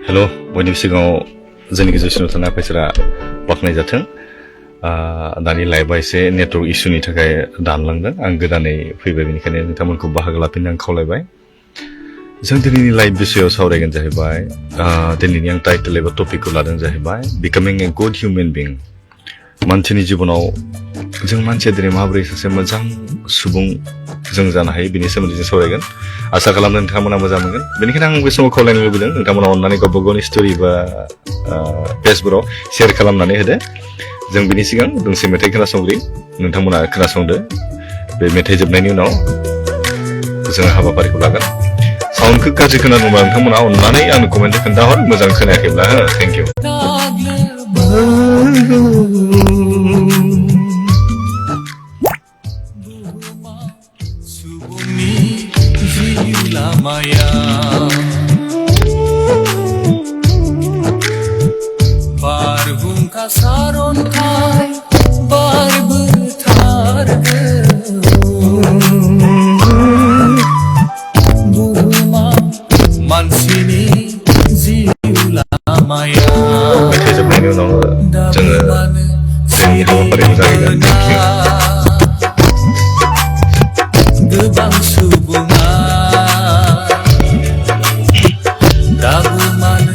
हेल' बयनिबो सिगाङाव जोंनि गेजेरसिनाव थानाय आफायसारा बाख्नाय जाथों। दानि लाइभआ एसे नेटवर्क इसुनि थाखाय दानलांदों। आं गोदानै फैबाय, बेनिखायनो नोंथांमोनखौ बाहागो लाफिननो आं खावलायबाय। जों दिनैनि लाइभ बिषयाव सावरायगोन जाहैबाय, दिनैनि आं टाइटेल एबा टपिकखौ लादों जाहैबाय बिकामिं ए गुड हिउमेन बिं। मानसिनि जिबनाव जों मानसिया दिनै माबोरै सासे मोजां सुबुं जों जानो हायो बेनि सोमोन्दै जों सावरायगोन। आसा खालामदों नोंथांमोना मोजां मोनगोन। बेनिखायनो आं बे समाव खावलायनो लुबैदों नोंथांमोना अननानै गावबा गावनि स्ट'रि बा पेजफोराव शेयार खालामनानै होदो। जों बिनि सिगां दोंसे मेथाइ खोनासंग्रि, नोंथांमोना खोनासंदो। बे मेथाइ जोबनायनि उनाव जों हाबाफारिखौ लागोन। साउन्डखौ गाज्रि खोनादोंबा नोंथांमोना अननानै आंनो कमेन्टआव खोन्थाहर, मोजां खोनायाखैब्ला। Thank you. बारहुंखा सारन्थाय बारबोथारगोन, बुहुमा मानसिनि जिउ लामाया। मेथाइ जोबनायनि उनाव जोङो जोंनि हाबाफारिखौ जागायगोन। गोबां सुबुङा दाबो मानो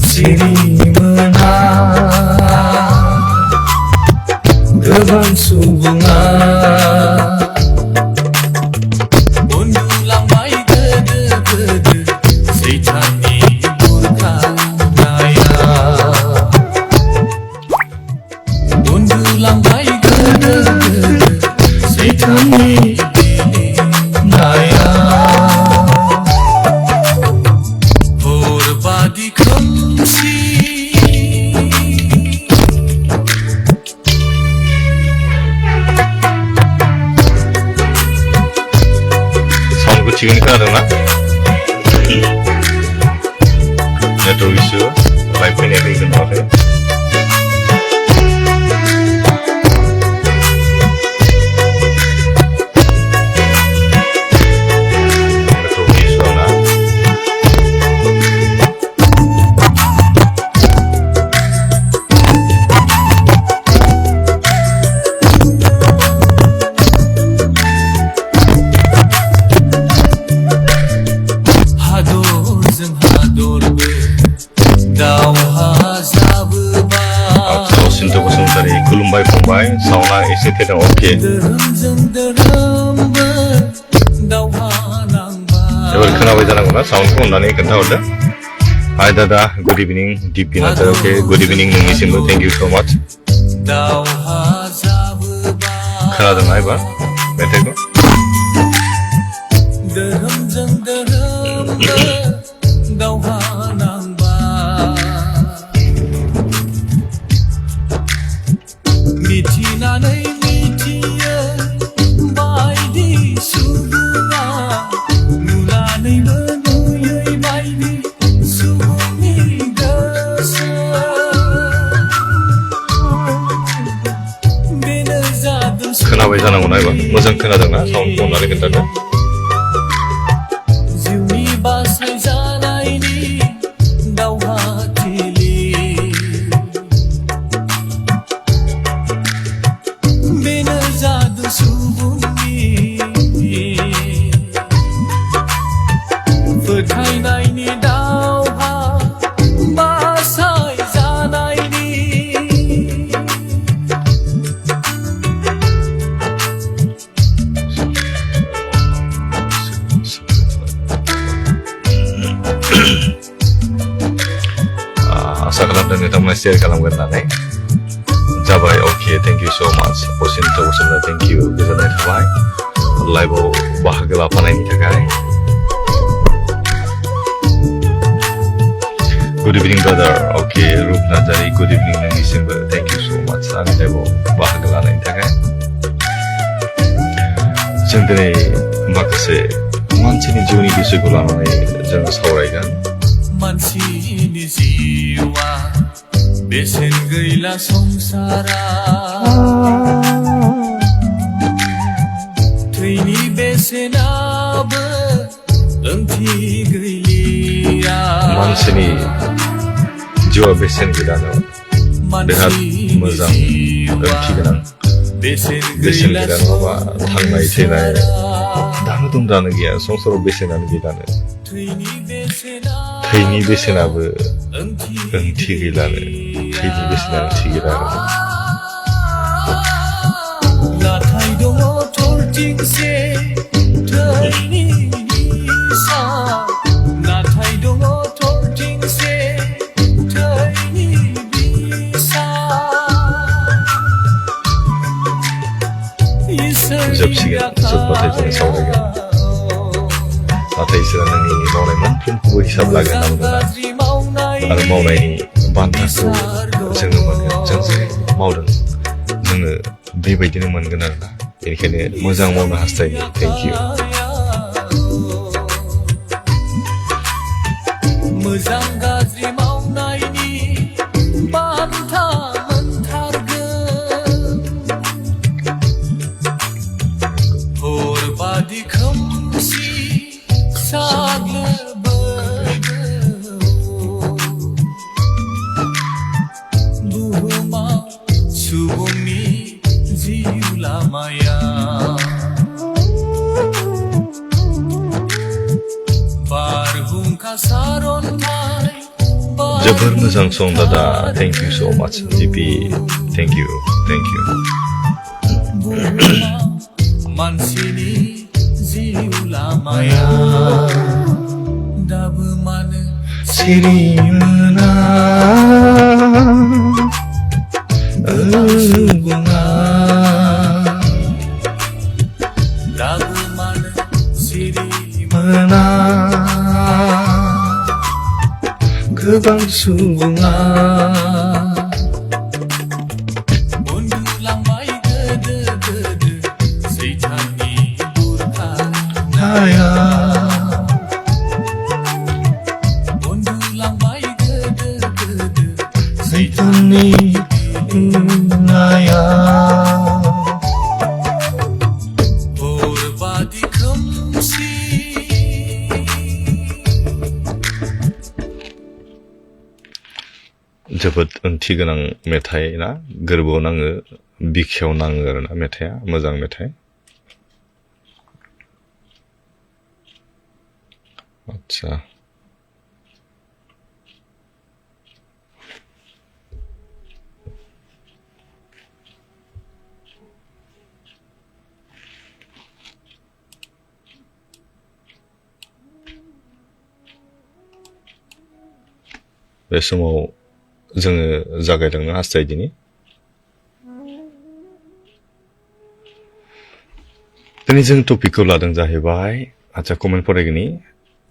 सिरि मोना, गोबां सुबुङा उन्दुलांबाय गोदो गोदो सैताननि बुरखायनाया, उन्दुलांबाय गोदो गोदो सैताननि बिलिरनाया। हरबादि खोमसि साउन्डखौ थिगैनो खोनादोंना? नेटवर्क इसु, लाइभ फैनायाखै नुवाखै। खुलुमबाय फंबाय, साउन्डआ एसे थेदों। अके, एबार खोनाबाय जानांगौना? साउन्डखौ अननानै खोन्थाहरदो। हाय दादा, गुड इभिनिं। दिपि नार्जारि, अके, गुड इभिनिं नोंनिसिमबो। थेंक इउ स' माच। खोनादोंना एबार मेथाइखौ? मिथिनानै मिथियो बायदि सुबुङा, नुनानैबो नुयै बायदि सुबुंनि गोसो, बेनो जादु। खोनाबाय जानांगौना एबार? मोजां खोनादोंना? साउन्डखौ अननानै खोन्थादो। जिउनि बासायजानायनि दावहाथिलि, बेनो जादु सुबुंनि फोथायनायनि दावहा बासायजानायनि। आसा खालामदों नोंथांमोना शेयार खालामगोन होननानै। जाबाय, अके, थेंक इउ स' माच। असिन्त बसुमतारी, थेंक इउ, गोजोननाय थाबाय लाइभआव बाहागो लाफानायनि थाखाय। गुड इभिनिं brother, okay, Rup Narzary, good evening नोंनिसिमबो। थेंक इउ स' माच आंनि लाइभआव बाहागो लानायनि थाखाय। जों दिनै माखासे मानसिनि जिउनि बिसयखौ लानानै जों सावरायगोन। मानसिनि जिउआ बेसेन गैला संसारा, थैनि बेसेनाबो ओंथि गैलिया। मानसिनि जिउआ बेसेन गोनां बिराद मोजां ओंथि गोनां बेसेन गैया नङाबा थांनाय थैनाय दानो दं दानो गैया संसाराव बेसेनानो गैलानो थैनि बेसेनाबो ओंथि गैलानो थैनि बेसेना ओंथि गैला नाथाय दङ थरथिंसे थैनि निसा नाथाय दङ थरथिंसे थैनि निसा जोबसिगोन जोबबाथाय जों सावरायगोन नाथाय इसोरा नोंनि मावनाय मोनफ्रोमखौबो हिसाब लागोन आरो मावनायनि बान्थाखौ जोङो मोनगोन जों जेरै मावदों जोङो बेबायदिनो मोनगोन आरोना बेनिखायनो मोजां मावनो हास्थायो थेंक इउ मोजां गाज्रि मावनायनि बान्था मोनथारगोन हरबादि खोमसि साग्लोबो बुहुमा सुबुंनि जिउ लामाया बारहुंखा सारन्थाय जोबोर मोजां सं दादा थेंक इउ सो माच जिपि थेंक इउ बुहुमा मानसिनि जिउ लामाया दाबो मानो सिरि मोना सुबुङा दाबो मानो सिरि मोना गोबां सुबुङा उन्दुलांबाय गोदो गोदो सैथाननि बुरखा नाया उन्दुलांबाय गोदो गोदो सैताननि नाया हरबादि खोमसि जोबोद ओंथि गोनां मेथाइ ना गोरबोआव नाङो बिखायाव नाङो आरोना मेथाइआ मोजां मेथाइ आच्छा बे समाव जोङो जागायलांनो हास्थायदिनि दिनै जों टपिकखौ लादों जाहैबाय आच्छा कमेन्ट फरायगोनि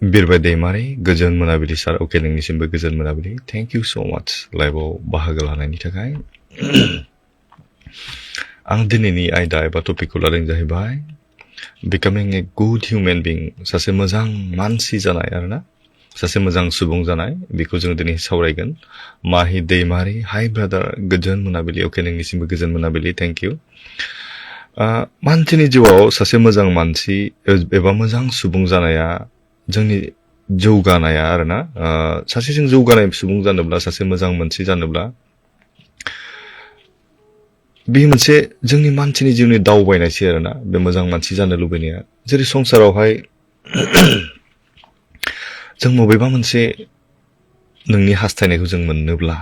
बिरबाय दैमारि गोजोन मोनाबिलि सार अके नोंनिसिमबो गोजोन मोनाबिलि थेंक इउ सो माच लाइभआव बाहागो लानायनि थाखाय आं दिनैनि आयदा एबा टपिकखौ लादों जाहैबाय बिकामिं ए गुड हिउमेन बिं सासे मोजां मानसि जानाय आरोना सासे मोजां सुबुं जानाय बेखौ जों दिनै सावरायगोन माहि दैमारि हाय ब्रादार गोजोन मोनाबिलि अके नोंनिसिमबो गोजोन मोनाबिलि थेंक इउ मानसिनि जिउआव सासे मोजां मानसि एबा मोजां सुबुं जानाया जोंनि जौगानाया आरोना सासे जों जौगानाय सुबुं जानोब्ला सासे मोजां मानसि जानोब्ला बे मोनसे जोंनि मानसिनि जिउनि दावबायनायसै आरोना बे मोजां मानसि जानो लुबैनाया जेरै संसारावहाय जों बबेबा मोनसे नोंनि हास्थायनायखौ जों मोननोब्ला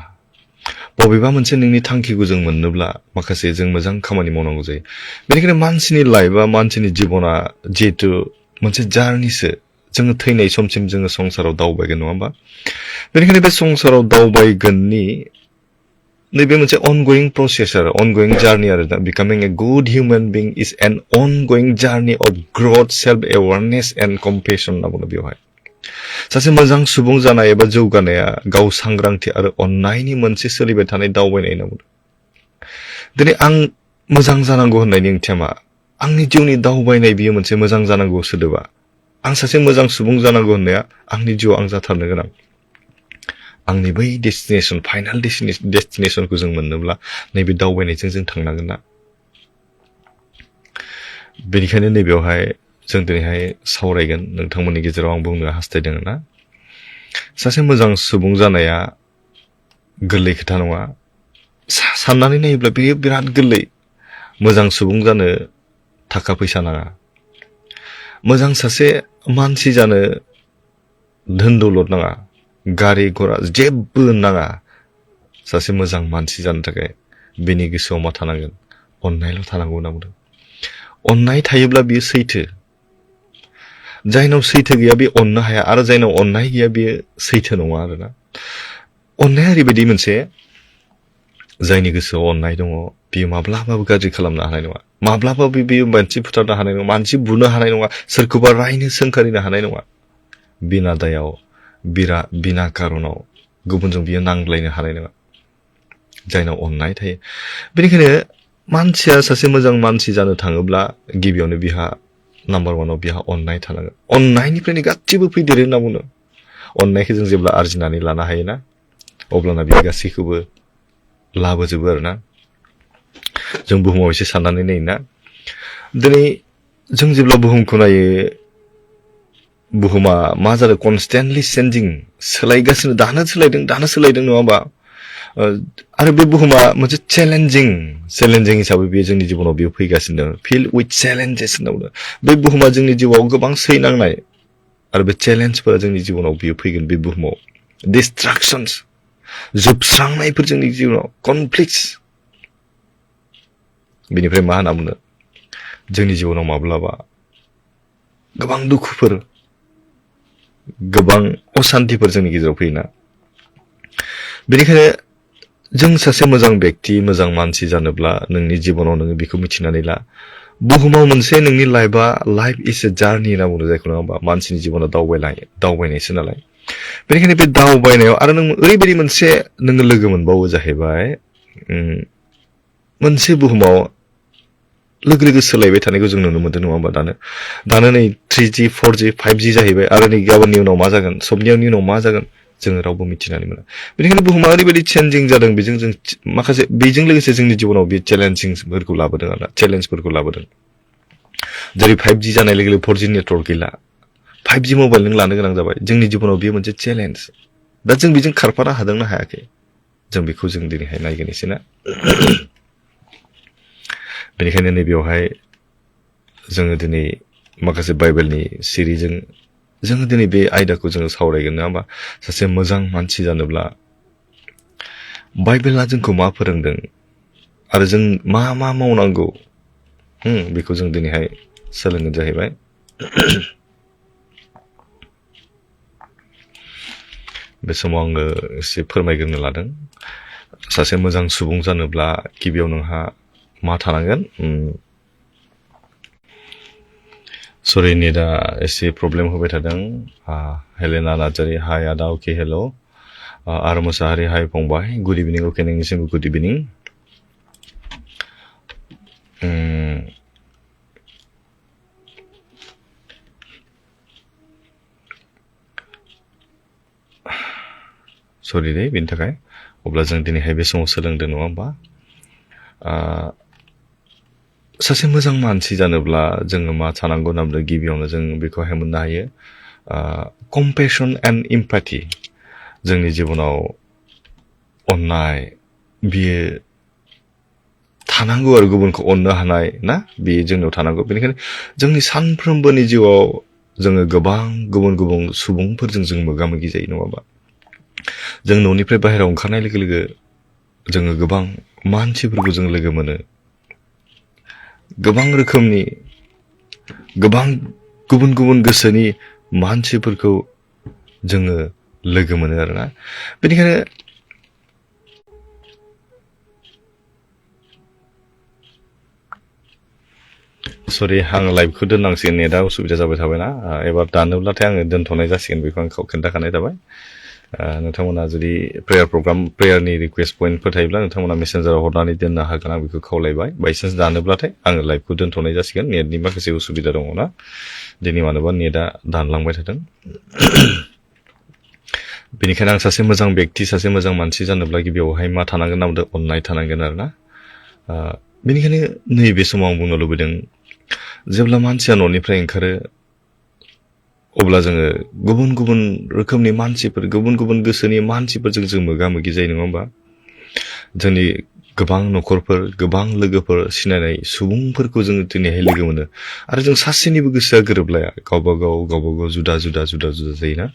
बबेबा मोनसे नोंनि थांखिखौ जों मोननोब्ला माखासे जों मोजां खामानि मावनांगौ जायो बेनिखायनो मानसिनि लाइफआ मानसिनि जिबना जिहेतु मोनसे जार्निसो जोङो थैनाय समसिम जोङो संसाराव दावबायगोन नङा होमबा बेनिखायनो बे संसाराव दावबायगोननि नैबे मोनसे ongoing process आरो ongoing journey आरो becoming a good human being is an ongoing journey of growth self awareness and compassion होनना बुङो बेवहाय सासे मोजां सुबुं जानाय एबा जौगानाया गाव सांग्रांथि आरो अननायनि मोनसे सोलिबाय थानाय दावबायनाय होनना बुङो दिनै आं मोजां जानांगौ होननायनि ओंथिया मा आंनि जिउनि दावबायनाय बियो मोनसे मोजां जानांगौ सोदोबा आं सासे मोजां सुबुं जानांगौ होननाया आंनि जिउआव आं जाथारनो गोनां आंनि बै डेस्टिनेशन फाइनाल डेस्टिनेशनखौ जों मोननोब्ला नैबे दावबायनायजों जों थांनांगोन ना बेनिखायनो नैबेयावहाय जों दिनैहाय सावरायगोन नोंथांमोननि गेजेराव आं बुंनो हास्थायदों ना सासे मोजां सुबुं जानाया गोरलै खोथा नङा साननानै नायोब्ला बेयो बिराद गोरलै मोजां सुबुं जानो थाखा फैसा नाङा मोजां सासे मानसि जानो धोन दौलत नाङा गारि घोड़ा जेबो नाङा सासे मोजां मानसि जानो थाखाय बेनि गोसोआव मा थानांगोन अननायल' थानांगौ होनना बुंदों अननाय थायोब्ला बियो सैथो जायनाव सैथो गैया बे अननो हाया आरो जायनाव अननाय गैया बेयो सैथो नङा आरोना अननाया ओरैबायदि मोनसे जायनि गोसोआव अननाय दङ बियो माब्लाबाबो गाज्रि खालामनो हानाय नङा माब्लाबाबो बियो मानसि बुथारनो हानाय नङा मानसि बुनो हानाय नङा सोरखौबा रायनो सोंखारिनो हानाय नङा बिना दायाव बिना कारनाव गुबुनजों बियो नांज्लायनो हानाय नङा जायनाव अननाय थायो बेनिखायनो मानसिया सासे मोजां मानसि जानो थाङोब्ला गिबियावनो बिहा नाम्बार वानाव बिहा अननाय थानांगोन अननायनिफ्रायनो गासिबो फैदेरो होनना बुङो अननायखौ जों जेब्ला आरजिनानै लानो हायोना अब्लाना बियो गासैखौबो लाबोजोबो आरोना जों बुहुमाव एसे साननानै नायोना दिनै जों जेब्ला बुहुमखौ नायो बुहुमा मा जादों कनस्टेन्टलि चेन्जिं सोलायगासिनो दानो सोलायदों नङा होमबा आरो बे बुहुमा मोनसे चेलेन्जिं हिसाबै बेयो जोंनि जिबनाव बेयो फैगासिनो फिल्ड उइथ चेलेन्जेस होनना बुङो बे बुहुमा जोंनि जिउआव गोबां सैनांनाय आरो बे चेलेन्जफोरा जोंनि जिबनाव बियो फैगोन बे बुहुमाव डिस्ट्राक्शन्स जोबस्रांनायफोर जोंनि जिउआव कनफ्लिक्ट्स बेनिफ्राय मा होनना बुङो जोंनि जिबनाव माब्लाबा गोबां दुखुफोर गोबां असान्तिफोर जोंनि गेजेराव फैयोना बेनिखायनो जों सासे मोजां व्यक्ति मोजां मानसि जानोब्ला नोंनि जिबनाव नोङो बेखौ मिथिनानै ला बुहुमाव मोनसे नोंनि लाइफ इज ए जार्नि होनना बुङो जायखौ नङा होमबा मानसिनि जिबनाव दावबायनायसो नालाय बेनिखायनो बे दावबायनायाव आरो नों ओरैबायदि मोनसे नोङो लोगो मोनबावो जाहैबाय मोनसे बुहुमाव लोगो सोलायबाय थानायखौ जों नुनो मोनदों नङा होमबा दानो नै 3G 4G 5G जाहैबाय आरो नै गाबोननि उनाव मा जागोन सबनियावनि उनाव मा जागोन जोङो रावबो मिथिनानै मोना बेनिखायनो बुहुमा ओरैबायदि चेन्जिं जादों बेजों जों माखासे बेजों लोगोसे जोंनि जिबनाव बे चेलेन्जिंफोरखौ लाबोदों आरोना चेलेन्जफोरखौ लाबोदों जेरै 5G जानाय लोगो लोगो 4G नेटवर्क गैला 5G मबाइल नों लानो गोनां जाबाय जोंनि जिबनाव बेयो मोनसे चेलेन्ज दा जों बेजों खारफानो हादोंना हायाखै जों बेखौ जों दिनैहाय नायगोन एसे ना बेनिखायनो नैबेयावहाय जोङो दिनै माखासे बाइबेलनि सिरिजों जोङो दिनै बे आयदाखौ जोङो सावरायगोन नङा होमबा सासे मोजां मानसि जानोब्ला बाइबेला जोंखौ मा फोरोंदों आरो जों मा मावनांगौ बेखौ जों दिनैहाय सोलोंगोन जाहैबाय बे समाव आङो एसे फोरमायग्रोनो लादों सासे मोजां सुबुं जानोब्ला गिबियाव नोंहा मा थानांगोन सरि नेटआ एसे प्रब्लेम होबाय थादों हेलेना नार्जारि हाय आदा अके हेल' आरो मोसाहारि हाय फंबाय गुड इभिनिं अके नोंनिसिमबो गुड इभिनिं सरि दे बेनि थाखाय अब्ला जों दिनैहाय बे समाव सोलोंदों नङा होमबा सासे मोजां मानसि जानोब्ला जोङो मा थानांगौ होनना बुंदों गिबियावनो जों बेखौहाय मोननो हायो कम्पेसन एन्ड इम्पाथि जोंनि जिबनाव अननाय बियो थानांगौ आरो गुबुनखौ अननो हानाय ना बेयो जोंनाव थानांगौ बेनिखायनो जोंनि सानफ्रोमबोनि जिउआव जोङो गोबां गुबुन सुबुंफोरजों जों मोगा मोगि जायो नङा होमबा जों न'निफ्राय बाहेरायाव ओंखारनाय लोगो लोगो जोङो गोबां मानसिफोरखौ जों लोगो मोनो गोबां रोखोमनि गोबां गुबुन गोसोनि मानसिफोरखौ जोङो लोगो मोनो आरोना बेनिखायनो सरि आं लाइभखौ दोननांसिगोन नेटआ उसुबिदा जाबाय थाबायना एबार दानोब्लाथाय आङो दोनथ'नाय जासिगोन बेखौ आं खोन्थाखानाय जाबाय नोंथांमोना जुदि प्रेयारनि रिकुवेस्ट पइन्टफोर थायोब्ला नोंथांमोना मेसेन्जाराव हरनानै दोननो हागोन आं बेखौ खावलायबाय बायसान्स दानोब्लाथाय आङो लाइभखौ दोनथ'नाय जासिगोन नेटनि माखासे उसुबिदा दङ ना दिनै मानोबा नेटआ दानलांबाय थादों बेनिखायनो आं सासे मोजां व्यक्ति सासे मोजां मानसि जानोब्ला गिबियावहाय मा थानांगोन होनना बुंदों अननाय थानांगोन आरोना बेनिखायनो नैबे समाव आं बुंनो लुबैदों जेब्ला मानसिया न'निफ्राय ओंखारो अब्ला जोङो गुबुन गुबुन रोखोमनि मानसिफोर गुबुन गुबुन गोसोनि मानसिफोरजों जों मोगा मोगि जायो नङा होमबा जोंनि गोबां न'खरफोर गोबां लोगोफोर सिनायनाय सुबुंफोरखौ जोङो दिनैहाय लोगो मोनो आरो जों सासेनिबो गोसोआ गोरोबलाया गावबा गाव जुदा जायोना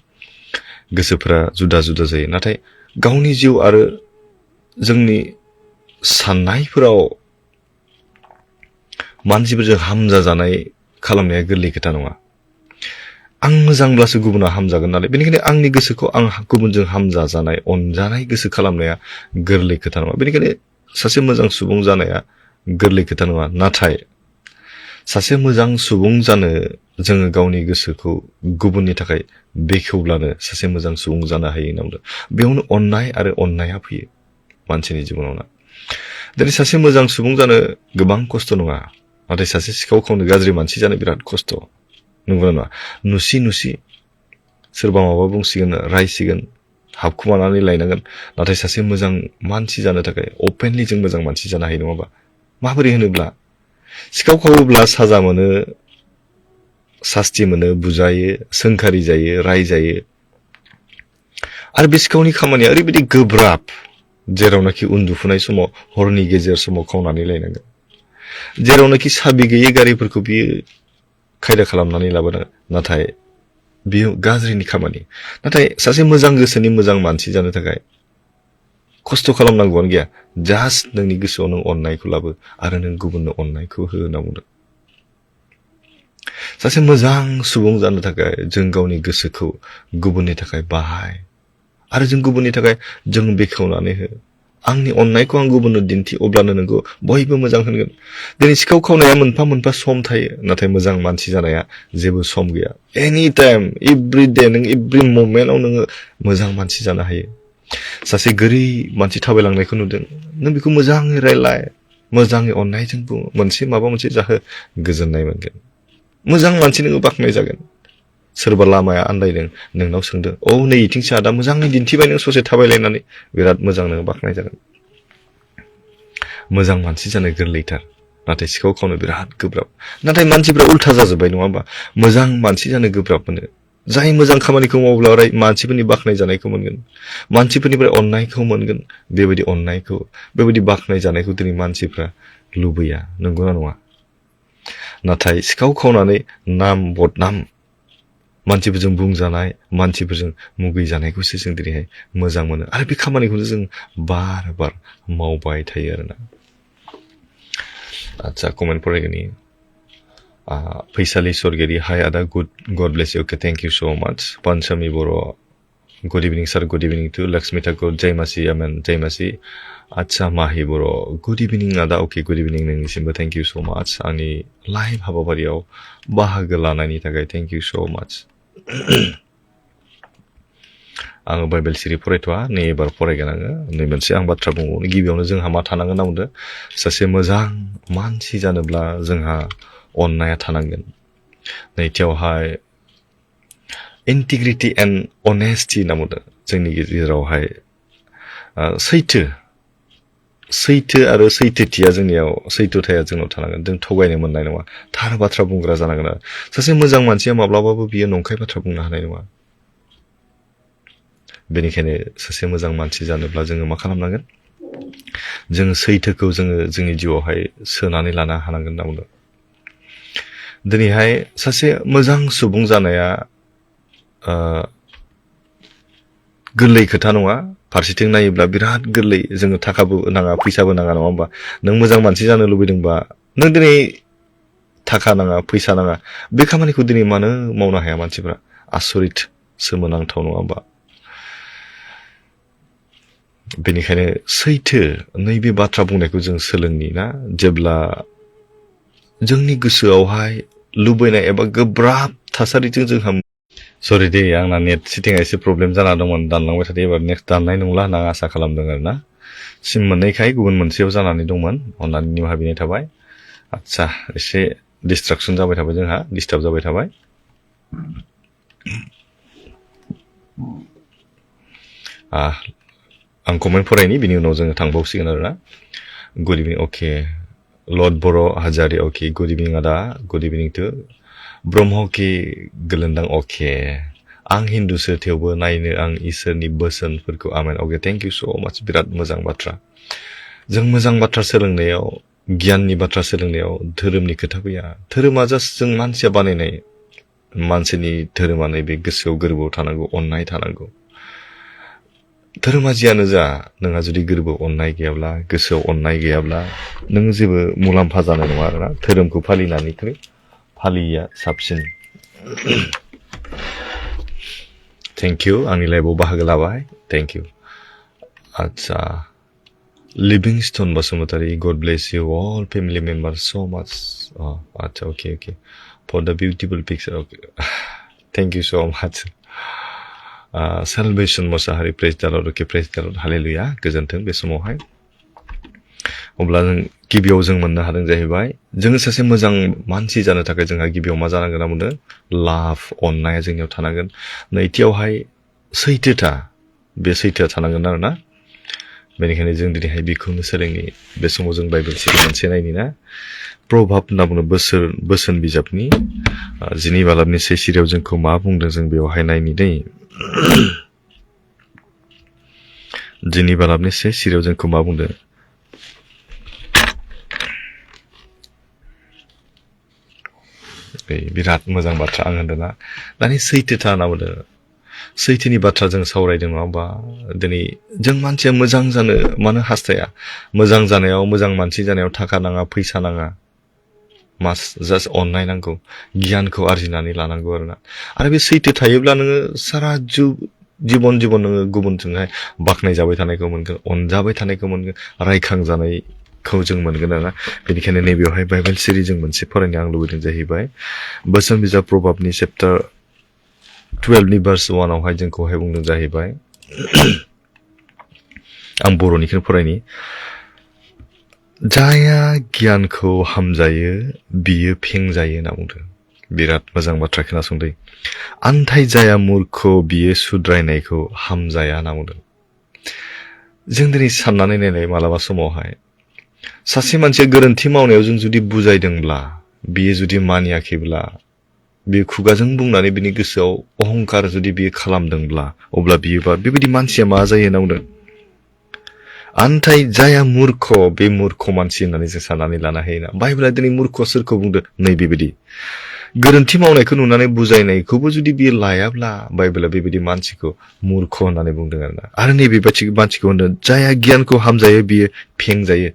गोसोफोरा जुदा जुदा जायो नाथाय गावनि जिउ आरो जोंनि साननायफोराव मानसिफोरजों हामजा जानाय खालामनाया गोरलै खोथा नङा आं मोजांब्लासो गुबुना हामजागोन नालाय बेनिखायनो आंनि गोसोखौ आं गुबुनजों हामजाजानाय अनजानाय गोसो खालामनाया गोरलै खोथा नङा बेनिखायनो सासे मोजां सुबुं जानाया गोरलै खोथा नङा नाथाय सासे मोजां सुबुं जानो जोङो गावनि गोसोखौ गुबुननि थाखाय बेखेवब्लानो सासे मोजां सुबुं जानो हायो होनना बुंदों बेयावनो अननाय आरो अननाया फैयो मानसिनि जिबनाव ना दिनै सासे मोजां सुबुं जानो गोबां खस्थ' नङा नाथाय सासे सिखाव खावनो गाज्रि मानसि जानो बिराद खस्थ' नंगौना नङा नुसि सोरबा माबा बुंसिगोन रायसिगोन हाबखुमानानै लायनांगोन नाथाय सासे मोजां मानसि जानो थाखाय अपेनलि जों मोजां मानसि जानो हायो नङाबा माबोरै होनोब्ला सिखाव खावोब्ला साजा मोनो सास्ति मोनो बुजायो सोंखारि जायो रायजायो आरो बे सिखावनि खामानिया ओरैबायदि गोब्राब जेरावनाखि उन्दुफुनाय समाव हरनि गेजेर समाव खावनानै लायनांगोन जेरावनाखि साबि गैयै गारिफोरखौ बियो खायदा खालामनानै लाबोनांगोन नाथाय बियो गाज्रिनि खामानि नाथाय सासे मोजां गोसोनि मोजां मानसि जानो थाखाय खस्थ' खालामनांगौआनो गैया जास्ट नोंनि गोसोआव नों अननायखौ लाबो आरो नों गुबुननो अननायखौ हो होनना बुंदों सासे मोजां सुबुं जानो थाखाय जों गावनि गोसोखौ गुबुननि थाखाय बाहाय आरो जों गुबुननि थाखाय जों बेखेवनानै हो आंनि अननायखौ आं गुबुननो दिन्थि अब्लानो नोंखौ बयबो मोजां होनगोन दिनै सिखाव खावनाया मोनफा सम थायो नाथाय मोजां मानसि जानाया जेबो सम गैया एनि टाइम एभ्रि डे नों एभ्रि मोमेन्टआव नोङो मोजां मानसि जानो हायो सासे गोरिब मानसि थाबायलांनायखौ नुदों नों बेखौ मोजाङै रायलाय मोजाङै अननायजों बुं माबा मोनसे जाहो गोजोननाय मोनगोन मोजां मानसि नोङो बाख्नाय जागोन सोरबा लामाया आन्दायदों नोंनाव सोंदों नै इथिंसो आदा मोजाङै दिन्थिबाय नों ससे थाबायलायनानै बिराद मोजां नोङो बाख्नाय जागोन मोजां मानसि जानो गोरलैथार नाथाय सिखाव खावनो बिराद गोब्राब नाथाय मानसिफ्रा उल्था जाजोब्बाय नङा होमबा मोजां मानसि जानो गोब्राब मोनो जाय मोजां खामानिखौ मावब्ला मानसिफोरनि बाख्नाय जानायखौ मोनगोन मानसिफोरनिफ्राय अननायखौ मोनगोन बेबायदि अननायखौ बेबायदि बाख्नाय जानायखौ दिनै मानसिफ्रा लुबैया नंगौना नङा नाथाय सिखाव खावनानै नाम बदनाम मानसिफोरजों बुंजानाय मानसिफोरजों मुगैजानायखौसो जों दिनैहाय मोजां मोनो आरो बे खामानिखौनो जों बार मावबाय थायो आरोना आच्छा कमेन्ट फरायगोननि फैसालि सरगिरि हाय आदा God bless you okay thank you so much पानसामि बर' good evening sir good evening to Lakshmi Thakur जयमासि आमेन जयमासि आच्छा माहि बर' गुड इभिनिं आदा अके गुड इभिनिं नोंनिसिमबो थेंक इउ सो माच आंनि लाइभ हाबाफारियाव बाहागो लानायनि थाखाय थेंक इउ सो माच आङो बाइबेल सिरि फरायथ'वा नै एबार फरायगोन आङो नै मोनसे आं बाथ्रा बुंबावनो गिबियावनो जोंहा मा थानांगोन होनना बुंदों सासे मोजां मानसि जानोब्ला जोंहा अननाया थानांगोन नैथियावहाय इन्टिग्रिटि एन्ड अनेस्टि होनना बुंदों जोंनि गेजेरावहाय सैथो आरो सैथोथिया जोंनियाव सैथोथाया जोंनाव थानांगोन जों थगायनो मोननाय नङा थार बाथ्रा बुंग्रा जानांगोन आरो सासे मोजां मानसिया माब्लाबाबो बियो नंखाय बाथ्रा बुंनो हानाय नङा बेनिखायनो सासे मोजां मानसि जानोब्ला जोङो मा खालामनांगोन जोङो सैथोखौ जोङो जोंनि जिउआवहाय सोनानै लानो हानांगोन होनना बुंदों दिनैहाय सासे मोजां सुबुं जानाया गोरलै खोथा नङा फारसेथिं नायोब्ला बिराद गोरलै जोङो थाखाबो नाङा फैसाबो नाङा नङा होमबा नों मोजां मानसि जानो लुबैदोंबा नों दिनै थाखा नाङा फैसा नाङा बे खामानिखौ दिनै मानो मावनो हाया मानसिफ्रा आसरित सोमोनांथाव नङा होमबा बेनिखायनो सैथो नैबे बाथ्रा बुंनायखौ जों सोलोंनि ना जेब्ला जोंनि गोसोआवहाय लुबैनाय एबा गोब्राब थासारिजों जोंहा सरि दे आंना नेट सेटिंआ एसे प्रब्लेम जाना दंमोन दानलांबाय थादों एबार नेक्स्ट दाननाय नंला होनना आं आसा खालामदों आरो ना सिम मोननैखाय गुबुन मोनसेयाव जानानै दंमोन अननानै निमाहा बिनाय थाबाय आच्छा एसे डिस्ट्राक्सन जाबाय थाबाय जोंहा डिस्टार्ब जाबाय थाबाय आं कमेन्ट फरायनि बिनि उनाव जोङो थांबावसिगोन आरोना गुड इभिनिं अके लर्ड बर' हाजारि अके गुड इभिनिं आदा गुड इभिनिं टु ब्रह्मके गोलोन्दां अके आं हिन्दुसो थेवबो नायनो आं इसोरनि बोसोनफोरखौ आमेन अके थेंक इउ सो माच बिराद मोजां बाथ्रा जों मोजां बाथ्रा सोलोंनायाव गियाननि बाथ्रा सोलोंनायाव धोरोमनि खोथा फैया धोरोमा जास्ट जों मानसिया बानायनाय मानसिनि धोरोमा नैबे गोसोआव गोरबोआव थानांगौ अननाय थानांगौ धोरोमा जियानो जा नोंहा जुदि गोरबोआव अननाय गैयाब्ला गोसोआव अननाय गैयाब्ला नों जेबो मुलाम्फा जानाय नङा आरोना धोरोमखौ फालिनानैख्रुइ फालियैया साबसिन थेंक इउ आंनि लाइफआव बाहागो लाबाय थेंक इउ आच्छा Livingston Basumatary God bless you all family members so much आच्छा okay okay for the beautiful picture okay thank you so much Salvation Mosahary praise the Lord okay praise the Lord hallelujah गोजोन्थों बे समावहाय अब्ला जों गिबियाव जों मोननो हादों जाहैबाय जोङो सासे मोजां मानसि जानो थाखाय जोंहा गिबियाव मा जानांगोन होनना बुंदों लाभ अननाया जोंनियाव थानांगोन नैथियावहाय सैथोथा बे सैथोआ थानांगोन आरोना बेनिखायनो जों दिनैहाय बेखौनो सोलोंनि बे समाव जों बाइबेल सिरि मोनसे नायनि ना प्रभाब होनना बुङो बोसोन बिजाबनि 12 बालाबनि 1 सिरियाव जोंखौ मा बुंदों जों बेवहाय नायनि दै 12 बालाबनि 1 सिरियाव जोंखौ मा बुंदों बिराद मोजां बाथ्रा आं होनदोंना दानि सैथोथा होनना बुंदों सैथोनि बाथ्रा जों सावरायदों नङा होमबा दिनै जों मानसिया मोजां जानो मानो हास्थाया मोजां जानायाव मोजां मानसि जानायाव थाखा नाङा फैसा नाङा मास जास्ट अननाय नांगौ गियानखौ आरजिनानै लानांगौ आरोना आरो बे सैथो थायोब्ला नोङो सारा जीवन नोङो गुबुनजोंहाय बाख्नायजाबाय थानायखौ मोनगोन अनजाबाय थानायखौ मोनगोन रायखांजानायखौ जों मोनगोन आरोना बेनिखायनो नैबेयावहाय बाइबेल सिरि जों मोनसे फरायनो आं लुबैदों जाहैबाय बोसोन बिजाब प्रभाबनि चेप्टार 12 नि भार्स 1 आवहाय जोंखौहाय बुंदों जाहैबाय आं बर'निखौनो फरायनि जाया गियानखौ हामजायो बियो फेंजायो होनना बुंदों बिराद मोजां बाथ्रा खोनासंदो आन्थाय जाया मूर्ख बियो सुद्रायनायखौ हामजाया होनना बुंदों जों दिनै साननानै नायनाय मालाबा समावहाय सासे मानसिया गोरोन्थि मावनायाव जों जुदि बुजायदोंब्ला बियो जुदि मानियाखैब्ला बे खुगाजों बुंनानै बिनि गोसोआव अहंकार जुदि बियो खालामदोंब्ला अब्ला बियोबा बेबायदि मानसिया मा जायो होनना बुंदों आन्थाय जाया मूर्ख बे मूर्ख मानसि होननानै जों साननानै लानो हायोना बाइबेला दिनै मूर्ख सोरखौ बुंदों नैबेबायदि गोरोन्थि मावनायखौ नुनानै बुजायनायखौबो जुदि बियो लायाब्ला बाइबेला बेबायदि मानसिखौ मूर्ख होननानै बुंदों आरो नैबे मानसिखौ होनदों जाया गियानखौ हामजायो बियो फेंजायो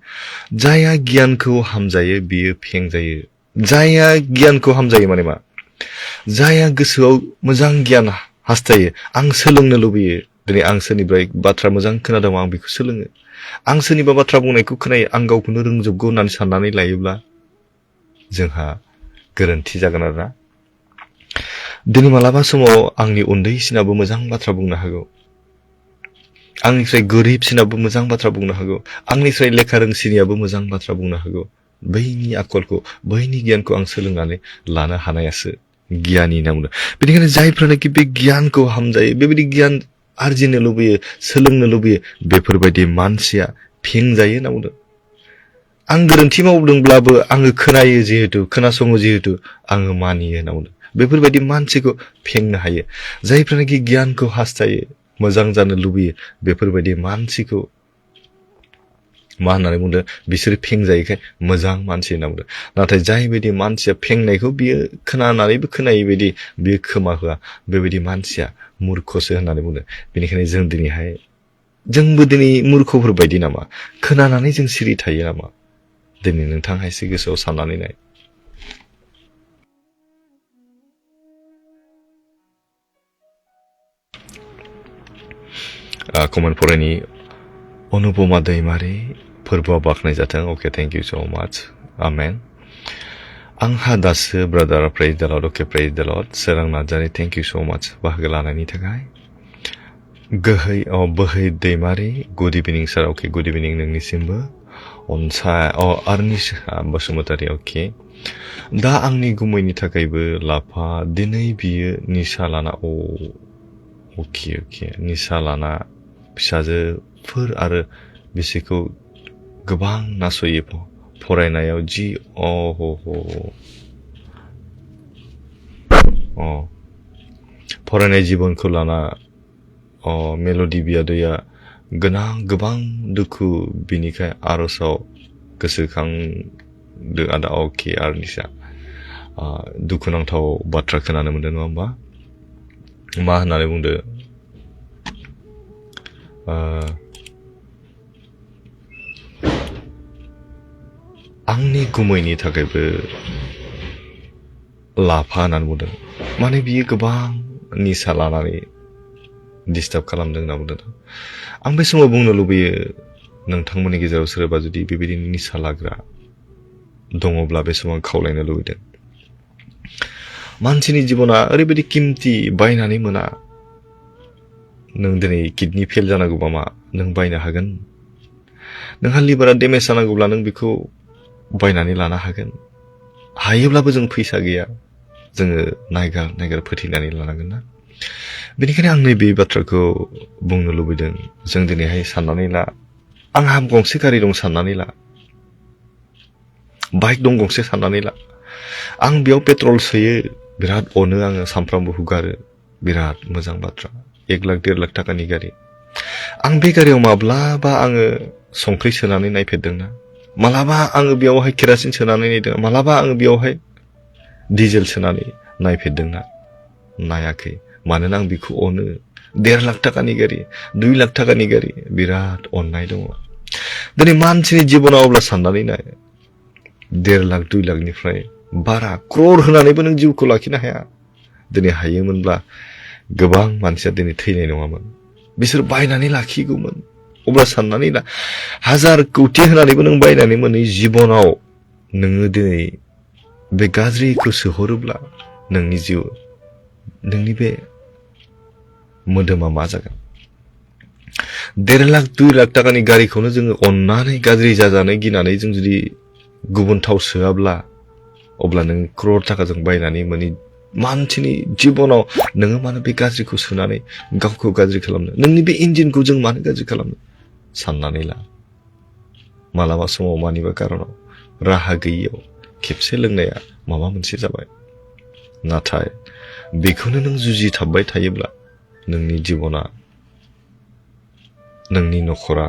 जाया गियानखौ हामजायो बियो फेंजायो जाया गियानखौ हामजायो माने मा जाया गोसोआव मोजां गियान हास्थायो आं सोलोंनो लुबैयो दिनै आं सोरनिफ्राय बाथ्रा मोजां खोनादों आं बेखौ सोलोङो आं सोरनिबा बाथ्रा बुंनायखौ खोनायो आं गावखौनो रोंजोबगौ होननानै साननानै लायोब्ला जोंहा गोरोन्थि जागोन आरोना दिनै मालाबा समाव आंनि उन्दैसिनाबो मोजां बाथ्रा बुंनो हागौ आंनिफ्राय गोरिबसिनाबो मोजां बाथ्रा बुंनो हागौ आंनिफ्राय लेखा रोंसिनियाबो मोजां बाथ्रा बुंनो हागौ बैनि आखलखौ बैनि गियानखौ आं सोलोंनानै लानो हानायासो गियानि होनना बुंदों बेनिखायनो जायफ्रानोखि बे गियानखौ हामजायो बेबायदि गियान आरजिनो लुबैयो सोलोंनो लुबैयो बेफोरबायदि मानसिया फेंजायो होनना बुंदों आं गोरोन्थि मावदोंब्लाबो आङो खोनायो जिहेतु खोनासङो जिहेतु आङो मानियो होनना बुंदों बेफोरबायदि मानसिखौ फेंनो हायो जायफ्रानोखि गियानखौ हास्थायो मोजां जानो लुबैयो बेफोरबायदि मानसिखौ मा होननानै बुंदों बिसोर फेंजायैखाय मोजां मानसि होनना बुंदों नाथाय जायबायदि मानसिया फेंनायखौ बियो खोनानानैबो खोनायै बायदि बियो खोमा होआ बेबायदि मानसिया मूर्खसो होननानै बुंदों बेनिखायनो जों दिनैहाय जोंबो दिनै मूर्खफोर बायदि नामा खोनानानै जों सिरि थायो नामा दिनै नोंथाङा एसे गोसोआव साननानै नाय कमेन्ट फरायनि अनुपमा दैमारि फोरबोआ बाख्नायजाथों अके थेंक इउ सो माच आमेन आंहा दासो brother praise the Lord okay praise the lord सोरां नार्जारि थेंक इउ सो माच बाहागो लानायनि थाखाय बोहै दैमारि गुड इभिनिं सार अके गुड इभिनिं नोंनिसिमबो आरनिसा बसुमतारी अके दा आंनि गुमैनि थाखायबो लाफा दिनै बियो निसा लाना अके निसा लाना फिसाजोफोर आरो बिसोरखौ गोबां नासयो फरायनायाव जि फरायनाय जिबनखौ लाना मेल'डि बियादैया गोबां दुखु बिनिखाय आर'जाव गोसोखांदों आदा अके आरनिसा दुखुनांथाव बाथ्रा खोनानो मोनदों नङा होमबा मा होननानै बुंदो आंनि गुमैनि थाखायबो लाफा होननानै बुंदों माने बियो गोबां निसा लानानै डिस्टार्ब खालामदों होनना बुंदों आं बे समाव बुंनो लुबैयो नोंथांमोननि गेजेराव सोरबा जुदि बेबायदि निसा लाग्रा दङब्ला बे समाव खावलायनो लुबैदों मानसिनि जिबना ओरैबायदि किमति बायनानै मोना नों दिनै किडनि फेल जानांगौबा मा नों बायनो हागोन नोंहा लिभारा डेमेज जानांगौब्ला नों बेखौ बायनानै लानो हागोन हायोब्लाबो जों फैसा गैया जोङो नायगार फोथैनानै लानांगोन ना बेनिखायनो आं नैबे बाथ्राखौ बुंनो लुबैदों जों दिनैहाय साननानै ला आंहा गंसे गारि दं साननानै ला बाइक दं गंसे साननानै ला आं बेयाव पेट्रल सोयो बिराद अनो आङो सानफ्रामबो हुगारो बिराद मोजां बाथ्रा 1 लाख 1.5 लाख थाखानि गारि आं बे गारियाव माब्लाबा आङो संख्रि सोनानै नायफेरदोंना मालाबा आङो बेयावहाय केरासिन सोनानै नायदों मालाबा आङो बेयावहाय डिजेल सोनानै नायफेरदोंना नायाखै मानोना आं बेखौ अनो 1.5 लाख थाखानि गारि 2 लाख थाखानि गारि बिराद अननाय दङ दिनै मानसिनि जिबनाव अब्ला साननानै नाय 1.5 लाख 2 लाखनिफ्राय बारा क्रर होनानैबो नों जिउखौ लाखिनो हाया दिनै हायोमोनब्ला गोबां मानसिया दिनै थैनाय नङामोन बिसोर बायनानै लाखिगौमोन अब्ला साननानै ला 1000 कोटि होनानैबो नों बायनानै मोनै जिबनाव नोङो दिनै बे गाज्रिखौ सोहरोब्ला नोंनि जिउ नोंनि बे मोदोमा मा जागोन 1.5 लाख 2 लाख थाखानि गारिखौनो जोङो अननानै गाज्रि जाजानो गिनानै जों जुदि गुबुन थाव सोआब्ला अब्ला नों क्रर थाखाजों बायनानै मोनै मानसिनि जिबनाव नोङो मानो बे गाज्रिखौ सोनानै गावखौ गाज्रि खालामनो नोंनि बे इन्जिनखौ जों मानो गाज्रि खालामनो साननानै ला मालाबा समाव मानिबा कारनाव राहा गैयियाव खेबसे लोंनाया माबा मोनसे जाबाय नाथाय बेखौनो नों जुजिथाबबाय थायोब्ला नोंनि जिबना नोंनि नखरा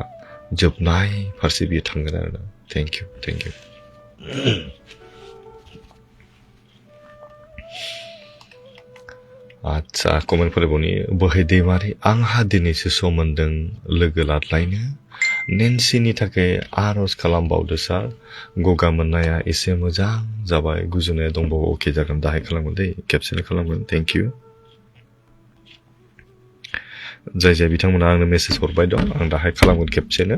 जोबनाय फारसे बियो थांगोन आरोना थेंक इउ आच्छा कमेन्ट फरायबावनि बोहै दैमारि आंहा दिनैसो सम मोन्दों लोगो लादलायनो नेन्सिनि थाखाय आर'ज खालामबावदो सार गगा मोननाया एसे मोजां जाबाय गुजुनाया दंबावो अके जागोन दाहाय खालामगोन दै खेबसेनो खालामगोन थेंक इउ जाय बिथांमोना आंनो मेसेज हरबाय दं आं दाहाय खालामगोन खेबसेनो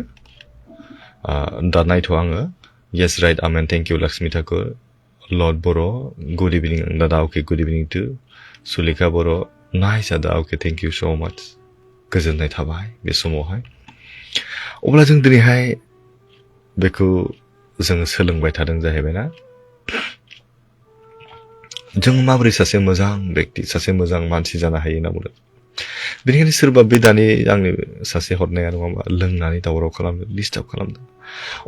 दा नायथ' आङो yes right amen thank you Lakshmi Thakur lord बर' गुड इभिनिं दादा अके गुड इभिनिं टु सुलेखा बर' नाइस आदा अके थेंक इउ स' माच गोजोननाय थाबाय बे समावहाय अब्ला जों दिनैहाय बेखौ जोङो सोलोंबाय थादों जाहैबायना जों माबोरै सासे मोजां व्यक्ति सासे मोजां मानसि जानो हायो होनना बुंदों बेनिखायनो सोरबा बे दानि आंनि सासे हरनाया नङा होमबा लोंनानै दावराव खालामदों डिस्टार्ब खालामदों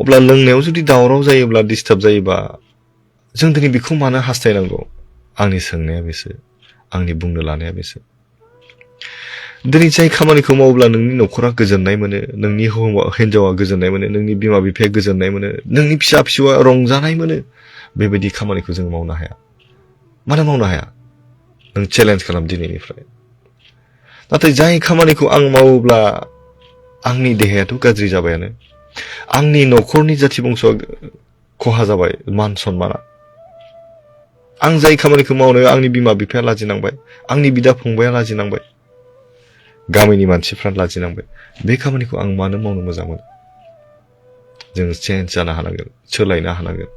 अब्ला लोंनायाव जुदि दावराव जायोब्ला डिस्टार्ब जायोबा जों दिनै बेखौ मानो हास्थायनांगौ आंनि सोंनाया बेसो आंनि बुंनो लानाया बेसो दिनै जाय खामानिखौ मावोब्ला नोंनि नखरा गोजोननाय मोनो नोंनि हिन्जावा गोजोननाय मोनो नोंनि बिमा बिफाया गोजोननाय मोनो नोंनि फिसा फिसौआ रंजानाय मोनो बेबायदि खामानिखौ जों मावनो हाया मानो मावनो हाया नों चेलेन्ज खालाम दिनैनिफ्राय नाथाय जाय खामानिखौ आं मावोब्ला आंनि देहायाथ' गाज्रि जाबायानो आंनि नखरनि जाथि बंस'आ खहा जाबाय मान सन्माना आं जाय खामानिखौ मावनायाव आंनि बिमा बिफाया लाजिनांबाय आंनि बिदा फंबाया लाजिनांबाय गामिनि मानसिफ्रा लाजिनांबाय बे खामानिखौ आं मानो मावनो मोजां मोनो जों चेन्ज जानो हानांगोन सोलायनो हानांगोन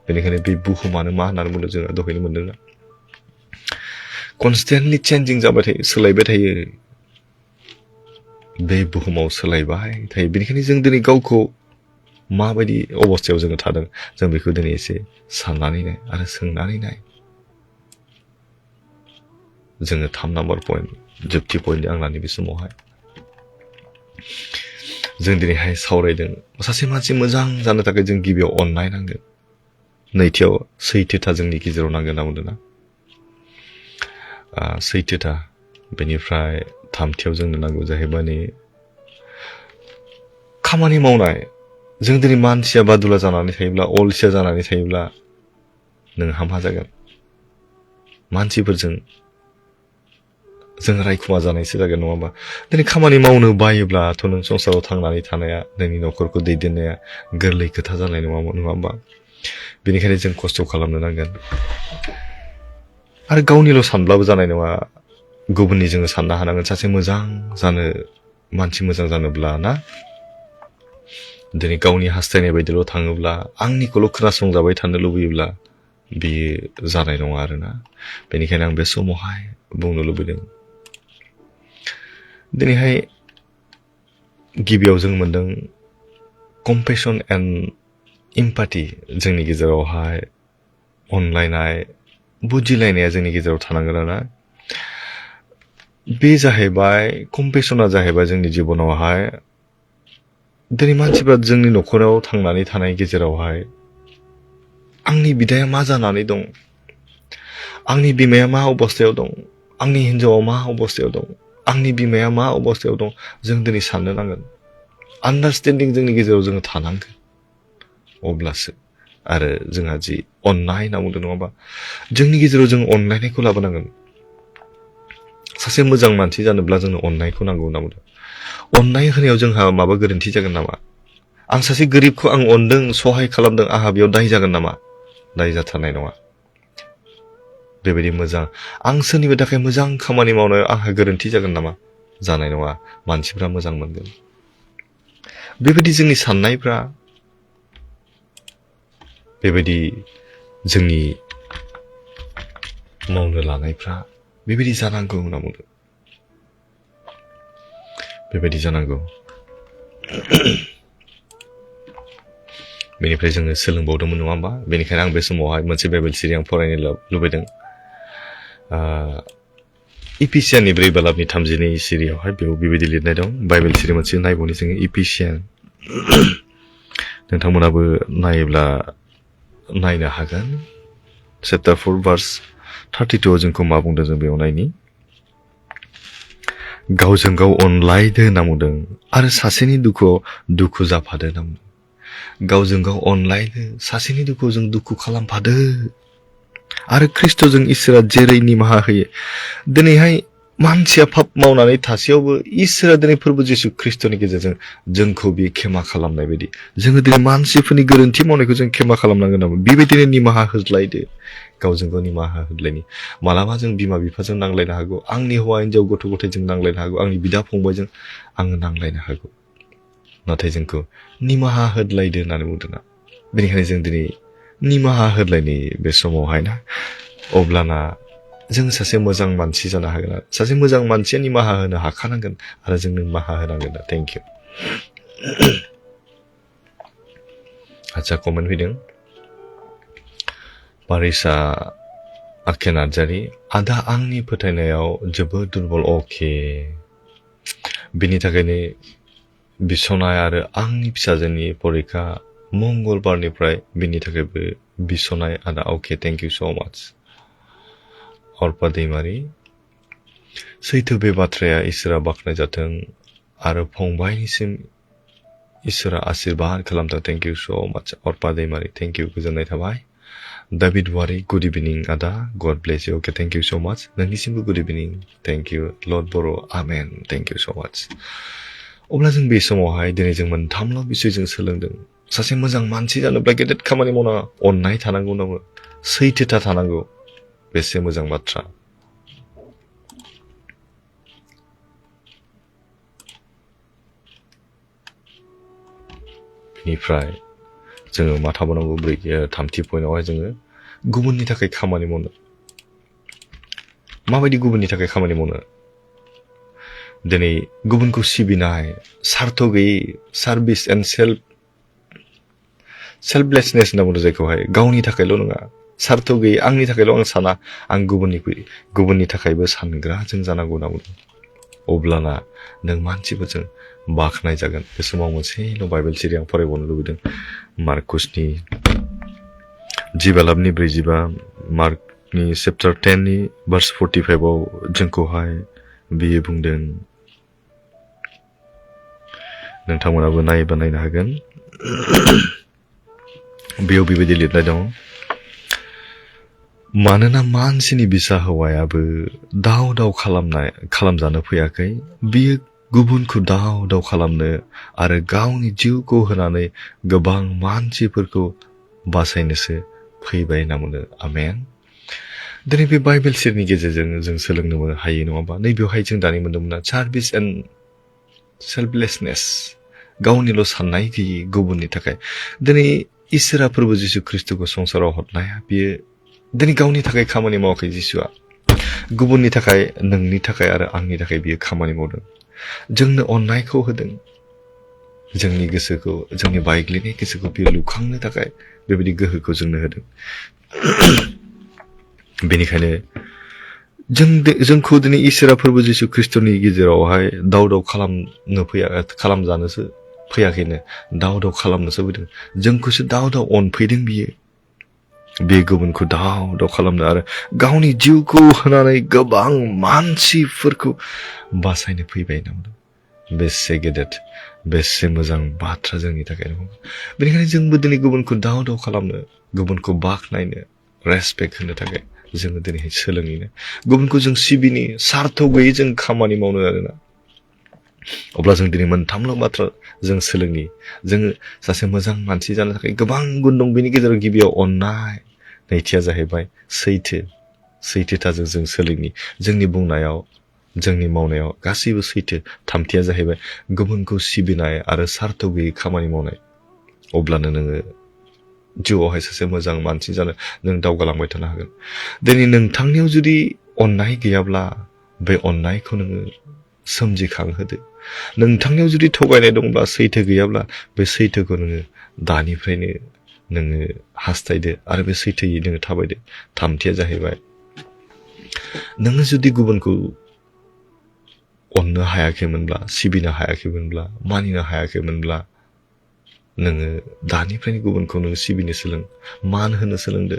बेनिखायनो बे बुहुमानो मा होननानै बुंदों जोङो दहायनो मोनदोंना कनस्टेन्टलि चेन्जिं जाबाय थायो सोलायबाय थायो बे बुहुमाव सोलायबाय थायो बेनिखायनो जों दिनै गावखौ माबायदि अबस्थायाव जोङो थादों जों बेखौ दिनै एसे साननानै नाय आरो सोंनानै नाय जोङो 3 नाम्बार पइन्ट जोबथि पइन्ट आं लानि बे समावहाय जों दिनैहाय सावरायदों सासे मानसि मोजां जानो थाखाय जों गिबियाव अननाय नांगोन नैथियाव सैथोथा जोंनि गेजेराव नांगोन होनना बुंदोंना सैथोथा बेनिफ्राय थामथियाव जोंनो नांगौ जाहैबाय नै खामानि मावनाय जों दिनै मानसिया बादुला जानानै थायोब्ला अलसिया जानानै थायोब्ला नों हामा जागोन मानसिफोरजों जों रायखुमा जानायसो जागोन नङा होमबा दिनै खामानि मावनो बायोब्लाथ' नों संसाराव थांनानै थानाया नोंनि न'खरखौ दैदेननाया गोरलै खोथा जानाय नङा होमबा बेनिखायनो जों खस्थ' खालामनो नांगोन आरो गावनिल' सानब्लाबो जानाय नङा गुबुननि जोङो साननो हानांगोन सासे मोजां जानो मानसि मोजां जानोब्ला ना दिनै गावनि हास्थायनाय बायदिल' थाङोब्ला आंनिखौल' खोनासंजाबाय थानो लुबैयोब्ला बियो जानाय नङा आरोना बेनिखायनो आं बे समावहाय बुंनो लुबैदों दिनैहाय गिबियाव जों मोनदों कम्पेसन एन्ड इम्पाथि जोंनि गेजेरावहाय अनलायनाय बुजिलायनाया जोंनि गेजेराव थानांगोन आरोना बे जाहैबाय कम्पेसना जाहैबाय जोंनि जिबनावहाय दिनै मानसिफ्रा जोंनि न'खराव थांनानै थानाय गेजेरावहाय आंनि बिदाया मा जानानै दं आंनि बिमाया मा अबस्थायाव दं आंनि हिन्जावा मा अबस्थायाव दं आंनि बिमाया मा अबस्थायाव दं जों दिनै साननो नांगोन आन्डारस्टेन्डिं जोंनि गेजेराव जोङो थानांगोन अब्लासो आरो जोंहा जि अननाय होनना बुंदों नङा होमबा जोंनि गेजेराव जों अनलायनायखौ लाबोनांगोन सासे मोजां मानसि जानोब्ला जोंनो अननायखौ नांगौ होनना बुंदों अननाय होनायाव जोंहा माबा गोरोन्थि जागोन नामा आं सासे गोरिबखौ आं अनदों सहाय खालामदों आंहा बेयाव दाय जागोन नामा दाय जाथारनाय नङा बेबायदि मोजां आं सोरनिबा थाखाय मोजां खामानि मावनायाव आंहा गोरोन्थि जागोन नामा जानाय नङा मानसिफ्रा मोजां मोनगोन बेबायदि जोंनि साननायफ्रा बेबायदि जोंनि मावनो लानायफ्रा बेबायदि जानांगौ होनना बुंदों बेबायदि जानांगौ बेनिफ्राय जोङो सोलोंबावदोंमोन नङा होमबा बेनिखायनो आं बे समावहाय मोनसे बाइबेल सिरि आं फरायनो लुबैदों इफिसियाननि 4 बालाबनि 32 सिरियावहाय बेयाव बेबायदि लिरनाय दं बाइबेल सिरि मोनसे नायबावनि जोङो इफिसियान नोंथांमोनाबो नायोब्ला नायनो हागोन चैप्टार 4 भार्स 32 जोंखौ मा बुंदों जों बेयाव नायनि गावजों गाव अनलायदो होनना बुंदों आरो सासेनि दुखुआव दुखु जाफादो होनना बुंदों गावजों गाव अनलायदो सासेनि दुखुआव जों दुखु खालामफादो आरो ख्रिस्ट'जों इसोरा जेरै निमाहा होयो दिनैहाय मानसिया पाप मावनानै थासेयावबो इसोरा दिनै फोरबो जिसु ख्रिस्ट'नि गेजेरजों जोंखौ बे क्षमा खालामनाय बायदि जोङो दिनै मानसिफोरनि गोरोन्थि मावनायखौ जों क्षमा खालामनांगोन नामा बेबायदिनो निमाहा होज्लायदो गावजों गाव निमाहा होज्लायनि मालाबा जों बिमा बिफाजों नांलायनो हागौ आंनि हौवा हिन्जाव गथ' गथायजों नांलायनो हागौ आंनि बिदा फंबायजों आङो नांलायनो हागौ नाथाय जोंखौ निमाहा होज्लायदो होननानै बुंदोंना बेनिखायनो जों दिनै निमाहा होज्लायनि बे समावहाय ना अब्लाना जों सासे मोजां मानसि जानो हागोन आरो सासे मोजां मानसिया निमाहा होनो हाखानांगोन आरो जों निमाहा होनांगोन थेंक इउ आচ্ছা कमेन्ट फैदों मारिसा आखे नार्जारि आदा आंनि फोथायनायाव जोबोद दुर्बल अके बिनि थाखायनो बिसनाय आरो आंनि फिसाजोनि परिखा मंगलबारनिफ्राय बिनि थाखायबो बिसनाय आदा अके थेंक इउ सो माच अर्पा दैमारि सैथो बे बाथ्राया इसोरा बाख्नायजाथों आरो फंबायनिसिम इसोरा आशीर्बाद खालामथों थेंक इउ सो माच अर्पा दैमारि थेंक इउ गोजोननाय थाबाय दाभिद वारि गुड इभिनिं आदा God bless you okay thank you so much नोंनिसिमबो good evening thank you Lord बर' amen thank you so much अब्ला जों बे समावहाय दिनै जों मोनथामल' बिसय जों सोलोंदों सासे मोजां मानसि जानोब्ला गेदेर खामानि मावनाङा अननाय थानांगौ नांगौ सैथोथा थानांगौ बेसे मोजां बाथ्रा बेनिफ्राय जोङो मा थाबावनांगौ थामथि पइन्टआवहाय जोङो गुबुननि थाखाय खामानि मावनो माबायदि गुबुननि थाखाय खामानि मावनो दिनै गुबुनखौ सिबिनाय सार्थ गैयै सार्भिस एन्ड सेल्फलेसनेस होनना बुङो जायखौहाय गावनि थाखायल' नङा सार्थ गैयै आंनि थाखायल' आं साना आं गुबुननि थाखायबो सानग्रा जों जानांगौ होनना बुंदों अब्लाना नों मानसिफोरजों बाख्नाय जागोन बे समाव मोनसेल' बाइबेल सिरि आं फरायबावनो लुबैदों मार्कुसनि 10 बालाबनि 45 नि चैप्टार 10 नि भार्स 45 आव जोंखौहाय बियो बुंदों नोंथांमोनाबो नायोबा नायनो हागोन बेयाव बेबायदि लिरनाय दं मानोना मानसिनि बिसा हौवायाबो दाव दाव खालामजानो फैयाखै बियो गुबुनखौ दाव दाव खालामनो आरो गावनि जिउखौ होनानै गोबां मानसिफोरखौ बासायनोसो फैबाय होनना बुङो आमेन दिनै बे बाइबेल सेरनि गेजेरजों जों सोलोंनो हायो नङा होमबा नैबेवहाय जों दानि मोन्दोंमोन सार्भिस एन्ड सेल्फलेसनेस गावनिल' साननाय गैयि गुबुननि थाखाय दिनै इसोरा प्रभु जिसु ख्रिस्टखौ संसाराव हरनाया बियो दिनै गावनि थाखाय खामानि मावाखै जिसुआ गुबुननि थाखाय नोंनि थाखाय आरो आंनि थाखाय बियो खामानि मावदों जोंनो अननायखौ होदों जोंनि गोसोखौ जोंनि बायग्लिनाय गोसोखौ बियो लुखांनो थाखाय बेबायदि गोहोखौ जोंनो होदों बेनिखायनो जोंखौ दिनै इसोरा प्रभु जिसु ख्रिस्टनि गेजेरावहाय दाव दाव खालामजानोसो फैयाखैनो दाव दाव खालामनोसो फैदों जोंखौसो दाव दाव अनफैदों बियो बे गुबुनखौ दाव दाव खालामनो आरो गावनि जिउखौ होनानै गोबां मानसिफोरखौ बासायनो फैबाय होनना बेसे गेदेर बेसे मोजां बाथ्रा जोंनि थाखाय नङा बेनिखायनो जोंबो दिनै गुबुनखौ दाव दाव खालामनो गुबुनखौ बाख्नायनो रेसपेक्ट होनो थाखाय जोङो दिनैहाय सोलोङिनो गुबुनखौ जों सिबिनि सार्थ गैयै जों खामानि मावनो आरोना अब्ला जों दिनै मोनथामल' बाथ्रा जों सोलोंनि जोङो सासे मोजां मानसि जानो थाखाय गोबां गुन दं बेनि गेजेराव गिबियाव अननाय नैथिया जाहैबाय सैथोथाजों जों सोलोंनि जोंनि बुंनायाव जोंनि मावनायाव गासैबो सैथो थामथिया जाहैबाय गुबुनखौ सिबिनाय आरो सार्थ गैयै खामानि मावनाय अब्लानो नोङो जिउआवहाय सासे मोजां मानसि जानो नों दावगालांबाय थानो हागोन दिनै नोंथांनियाव जुदि अननाय गैयाब्ला बे अननायखौ नोङो सोमजिखांहोदो नोंथांनियाव जुदि थगायनाय दंब्ला सैथो गैयाब्ला बे सैथोखौ नोङो दानिफ्रायनो नोङो हास्थायदो आरो बे सैथोयै नोङो थाबायदो थामथिया जाहैबाय नोङो जुदि गुबुनखौ अननो हायाखैमोनब्ला सिबिनो हायाखैमोनब्ला मानिनो हायाखैमोनब्ला नोङो दानिफ्रायनो गुबुनखौ नोङो सिबिनो सोलों मान होनो सोलोंदो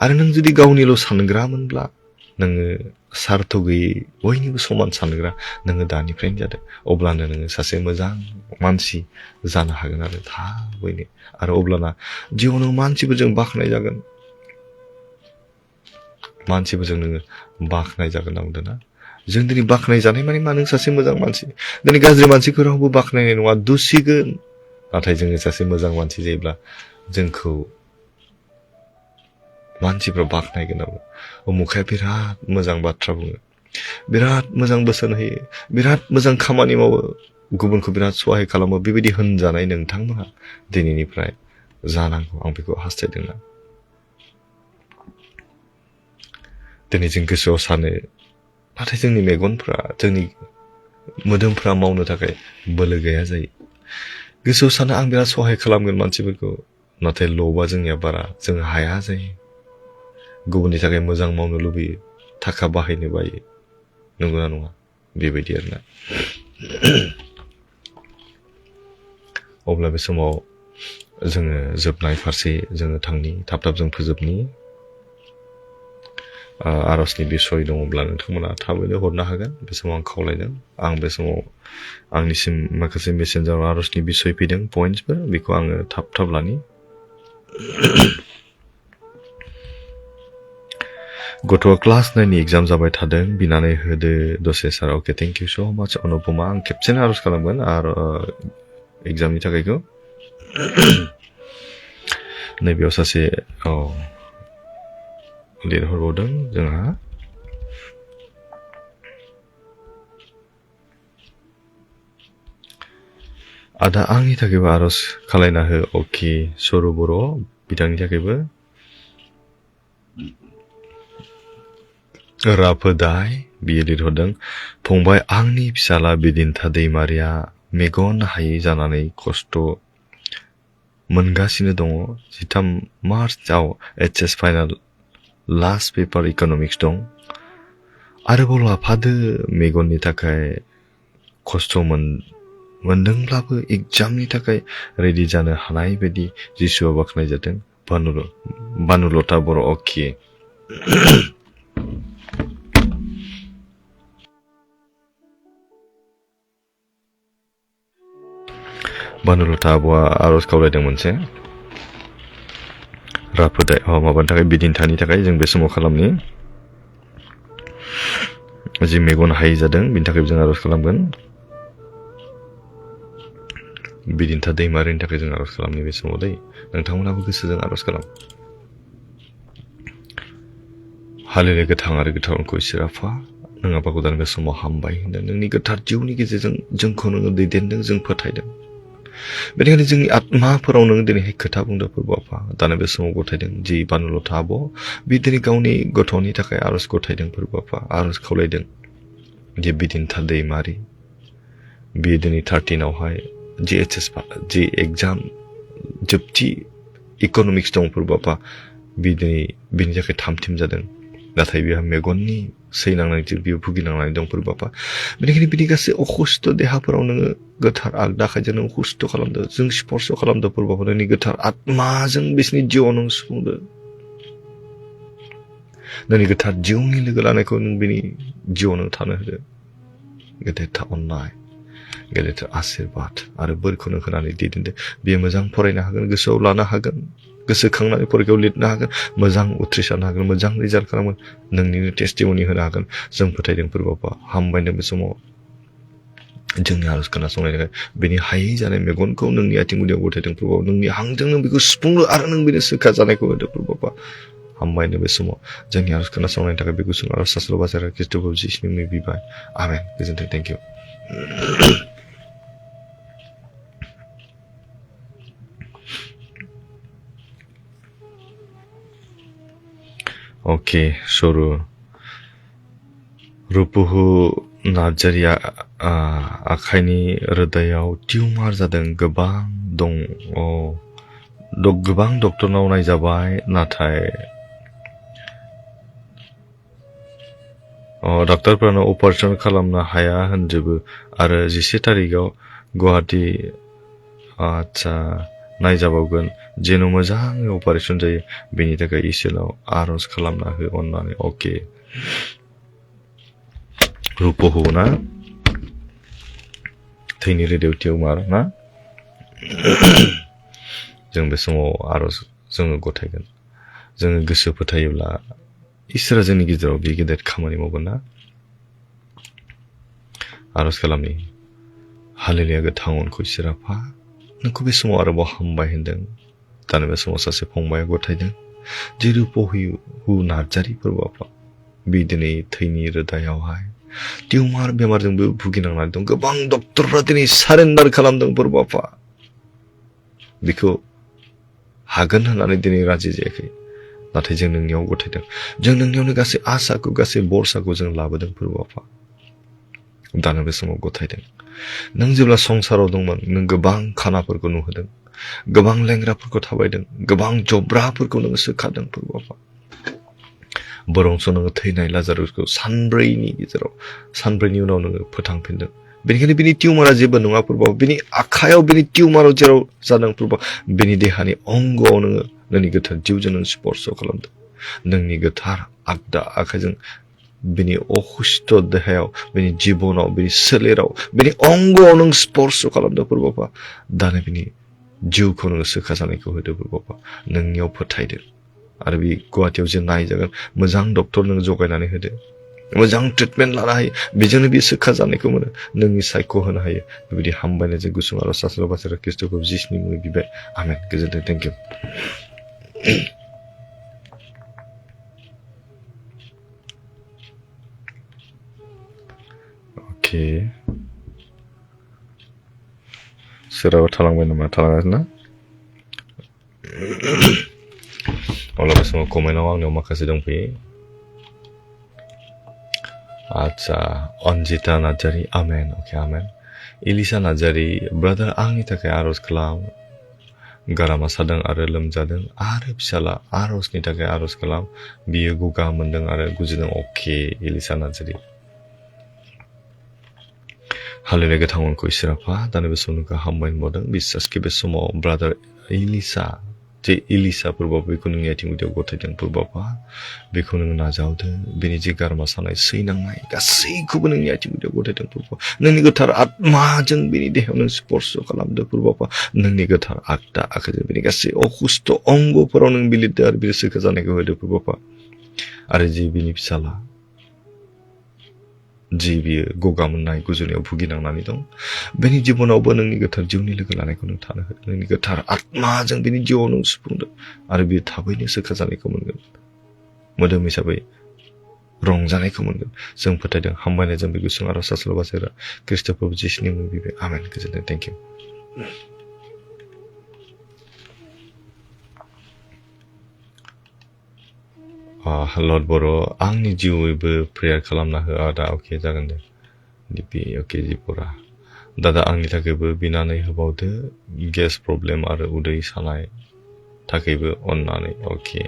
आरो नों जुदि गावनिल' सानग्रामोनब्ला नोङो सार्थ गैयै बयनिबो समान सानग्रा नोङो दानिफ्रायनो जादो अब्लानो नोङो सासे मोजां मानसि जानो हागोन आरो थाबैनो आरो अब्लाना जिउआव नों मानसिफोरजों बाख्नाय जागोन मानसिफोरजों नोङो बाख्नाय जागोन ना जों दिनै बाख्नाय जानाय माने मा नों सासे मोजां मानसि दिनै गाज्रि मानसिखौ रावबो बाख्नायनाय नङा दुसिगोन नाथाय जोङो सासे मोजां मानसि जायोब्ला जोंखौ मानसिफ्रा बाख्नायगोन आरो उमुखाया बिराद मोजां बाथ्रा बुङो बिराद मोजां बोसोन होयो बिराद मोजां खामानि मावो गुबुनखौ बिराद सहाय खालामो बेबायदि होनजानाय नोंथांमोनहा दिनैनिफ्राय जानांगौ आं बेखौ हास्थायदों दिनै जों गोसोआव सानो नाथाय जोंनि मेगनफ्रा जोंनि मोदोमफ्रा मावनो थाखाय बोलो गैया जायो गोसोआव सानो आं बिराद सहाय खालामगोन मानसिफोरखौ नाथाय लबा जोंनिया बारा जों हाया जायो गुबुननि थाखाय मोजां मावनो लुबैयो थाखा बाहायनो बायो नंगौना नङा बेबायदि आरोना अब्ला बे समाव जोङो जोबनाय फारसे जोङो थांनि थाब थाब जों फोजोबनि आरजनि बिसय दङब्ला नोंथांमोना थाबैनो हरनो हागोन बे समाव आं खावलायदों आं बे समाव आंनिसिम माखासे मेसेन्जाराव आरजनि बिसय फैदों पइन्ट्सफोर बेखौ आङो थाब थाब लानि गथ'आ क्लास 9 नि एग्जाम जाबाय थादों बिनानै होदो दसे सार अके थेंक इउ स' माच अनुपमा आं खेबसेनो आरज खालामगोन आरो एग्जामनि थाखायखौ नैबेयाव सासे लिरहरबावदों जोंहा आदा आंनि थाखायबो आरज खालायना हो अके सर' बर' बिथांनि थाखायबो राफोदाय बियो लिरहरदों फंबाय आंनि फिसाला बिदिन्था दैमारिया मेगन हायै जानानै खस्थ' मोनगासिनो दङ 13 मार्चआव HS final last paper economics दं आरोबाव लाफादो मेगननि थाखाय खस्थ' मोनदोंब्लाबो एग्जामनि थाखाय रेडि जानो हानाय बायदि जिसुआ बाख्नायजादों बानुलता बर' अके बानुलता आब'आ आर'ज खावलायदों मोनसे राफोदै माबानि थाखाय बिदिन्थानि थाखाय जों बे समाव खालामनि जि मेगन हायै जादों बिनि थाखाय जों आर'ज खालामगोन बिदिन्था दैमारिनि थाखाय जों आर'ज खालामनि बे समाव दै नोंथांमोनाबो गोसोजों आर'ज खालाम हालेलुया गोथां आरो गोथारखौ इसोर आफा नों आफाखौ दानि बे समाव हामबाय होनदों नोंनि गोथार जिउनि गेजेरजों जोंखौ नोङो दैदेनदों जों फोथायदों बेनिखायनो जोंनि आत्माफोराव नोङो दिनैहाय खोथा बुंदों फोरबो आफा दानि बे समाव गथायदों जि बानुलता आब' बि दिनै गावनि गथ'नि थाखाय आर'ज गथायदों फोरबो आफा आर'ज खावलायदों जे बिदिन्था दैमारि बियो दिनै 13आवहाय जि एग्जाम जोबथि इक'नमिक्स दं फोरबो आफा बि दिनै बिनि थाखाय थामथिम जादों नाथाय बिहा मेगननि सैनांनायजों बियो भुगिनांनानै दं फोरबो आफा बेनिखायनो बिनि गासै अखुस्थ देहाफोराव नोङो गोथार आगदा आखाइजों नों हुस्थ खालामदो जों स्पर्श खालामदो फोरबो आफा नोंनि गोथार आत्माजों बिसोरनि जिउआव नों सुफुंदो नोंनि गोथार जिउनि लोगो लानायखौ नों बिनि जिउआव नों थानो होदो गेदेरथार अननाय गेदेरथार आशीर्बाद आरो बोरखौ नों होनानै दैदेनदो बियो मोजां फरायनो हागोन गोसोआव लानो हागोन गोसोखांनानै फरिखायाव लिरनो हागोन मोजां उथ्रिसारनो हागोन मोजां रिजाल्ट खालामगोन नोंनिनो टेस्टिमनि होनो हागोन जों फोथायदों फोरबो आफा हामबायदों बे समाव जोंनि आर'ज खोनासंनायनि थाखाय बेनि हायै जानाय मेगनखौ नोंनि आथिं गुदियाव गथायदों फोरबो नोंनि हांजों नों बेखौ सुफुंनो आरो नों बेनो सोखा जानायखौ होदो फोरबो आफा हामबायनो बे समाव जोंनि आर'ज खोनासंनायनि थाखाय बे गुसुं आर'ज सास्र बाजारा ख्रिस्ट'खौ जिसुनि मुङै बिबाय आमेन गोजोन्थों थेंक इउ अके सरू रुपुहु नार्जारिया आखाइनि रोदायाव टिउमार जादों गोबां दं गोबां डक्टरनाव नायजाबाय नाथाय डाक्टारफोरानो अपारेशन खालामनो हाया होनजोबो आरो 11 तारिखआव गुवाहाटी आच्छा नायजाबावगोन जेन' मोजाङै अपारेशन जायो बेनि थाखाय इसोराव आर'ज खालामना हो अननानै अके रुपहु ना थैनि रोदायाव टिउमार ना जों बे समाव आर'ज जोङो गथायगोन जोङो गोसो फोथायोब्ला इसोरा जोंनि गेजेराव बे गेदेर खामानि मावगोन ना आर'ज खालामनि हालेलुया गोथां अनखौ इसोर आफा नोंखौ बे समाव आरोबाव हामबाय होनदों दानो बे समाव सासे फंबाया गथायदों जे रुपहु नार्जारि फोरबो आफा बे दिनै थैनि रोदायावहाय टिउमार बेमारजोंबो भुगिनांनानै दं गोबां डक्टरफ्रा दिनै सारेन्डार खालामदों फोरबो आफा बेखौ हागोन होननानै दिनै राजि जायाखै नाथाय जों नोंनियाव गथायदों जों नोंनियावनो गासै आसाखौ गासै बरसाखौ जों लाबोदों फोरबो आफा दानो बे समाव गथायदों नों जेब्ला संसाराव दंमोन नों गोबां खानाफोरखौ नुहोदों गोबां लेंग्राफोरखौ थाबायदों गोबां जब्राफोरखौ नोङो सोखादों फोरबो आफा बरंस नोङो थैनाय लाजारुसखौ सानब्रैनि उनाव नोङो फोथांफिनदों बेनिखायनो बिनि टिउमारा जेबो नङा फोरबो बिनि आखायाव बिनि टिउमाराव जेराव जादों फोरबो बिनि देहानि अंगआव नोङो नोंनि गोथार जिउजों नों स्पर्श खालामदों नोंनि गोथार आगदा आखाइजों बिनि अखुस्थ देहायाव बिनि जिबनाव बिनि सोलेराव बिनि अंगआव नों स्पर्श खालामदों फोरबो दानो बिनि जिउखौ नोङो सोखा जानायखौ होदो फोरबो नोंनियाव फोथायदो आरो बे गुवाहाटीयाव जे नायजागोन मोजां डक्टर नों जगायनानै होदो मोजां ट्रिटमेन्ट लानो हायो बेजोंनो बे सोखा जानायखौ मोनो नोंनि सायख' होनो हायो बेबायदि हामबायनायजों गुसुं आर'ज सास्र बासारा ख्रिस्ट'खौ जिसुनि मुङै बिबाय आमेन गोजोन्थों थेंक इउ अके सोरहाबा थालांबाय नामा थालाङाखै ना अब्ला बे समाव कमेन्टआव आंनियाव माखासे दंफैयो आच्छा अन्जिता नार्जारि आमेन अके आमेन इलिसा नार्जारि ब्रादार आंनि थाखाय आर'ज खालाम गारामा सादों आरो लोमजादों आरो फिसाला आर'जनि थाखाय आर'ज खालाम बियो गगा मोनदों आरो गुजुदों अके इलिसा नार्जारि हालेलुया गोथां अनखौ इसोर आफा दानो बे समाव नोंखौ हामबाय होनबावदों बिसासखि बे समाव ब्रादार इलिसा जे इलिसा पुरबाव बेखौ नोंनि आथिं गुदियाव गथायदों पुरबावपा बेखौ नों नाजावदो बेनि जे गारमा सानाय सैनांनाय गासैखौबो नोंनि आथिं गुदियाव गथायदों पुरबाव नोंनि गोथार आत्माजों बेनि देहायाव नों स्पर्श खालामदो पुरबावपा नोंनि गोथार आगदा आखाइजों बेनि गासै अखुस्थ अंगफोराव नों बिलिरदो आरो बे सोखा जानायखौ होदो पुरबावपा आरो जे बिनि फिसाला जि बियो गगा मोननाय गुजुनायाव भुगिनांनानै दं बेनि जिबनावबो नोंनि गोथार जिउनि लोगो लानायखौ नों थानो होदो नोंनि गोथार आत्माजों बेनि जिउआव नों सुफुंदो आरो बियो थाबैनो सोखा जानायखौ मोनगोन मोदोम हिसाबै रंजानायखौ मोनगोन जों फोथायदों हामबायनायजों बे गुसुं आरज सासेल' बासेरा ख्रीष्ट प्रभु जिसुनि मुङाव बिबाय आमेन गोजोनथों थेंक इउ लर्ड बर' आंनि जिउयैबो प्रेयार खालामना हो आदा अके जागोन दे दिपि अके जिपरा दादा आंनि थाखायबो बिनानै होबावदो गेस प्रब्लेम आरो उदै सानाय थाखायबो अननानै अके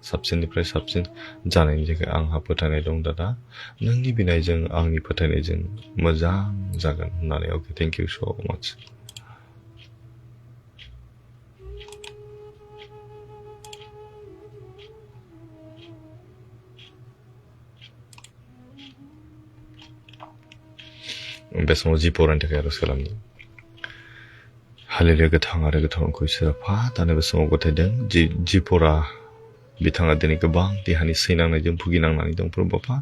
साबसिननिफ्राय साबसिन जानायनि थाखाय आंहा फोथायनाय दं दादा नोंनि बिनायजों आंनि फोथायनायजों मोजां जागोन होननानै अके थेंक इउ सो माच बे समाव जिपरानि थाखाय आरज खालामनि हालेलुया गोथां आरो गोथांखौ इसोरा फा दानो बे समाव गथायदों जिपरा बिथाङा दिनै गोबां देहानि सैनांनायजों भुगिनांनानै दं पुरबावपा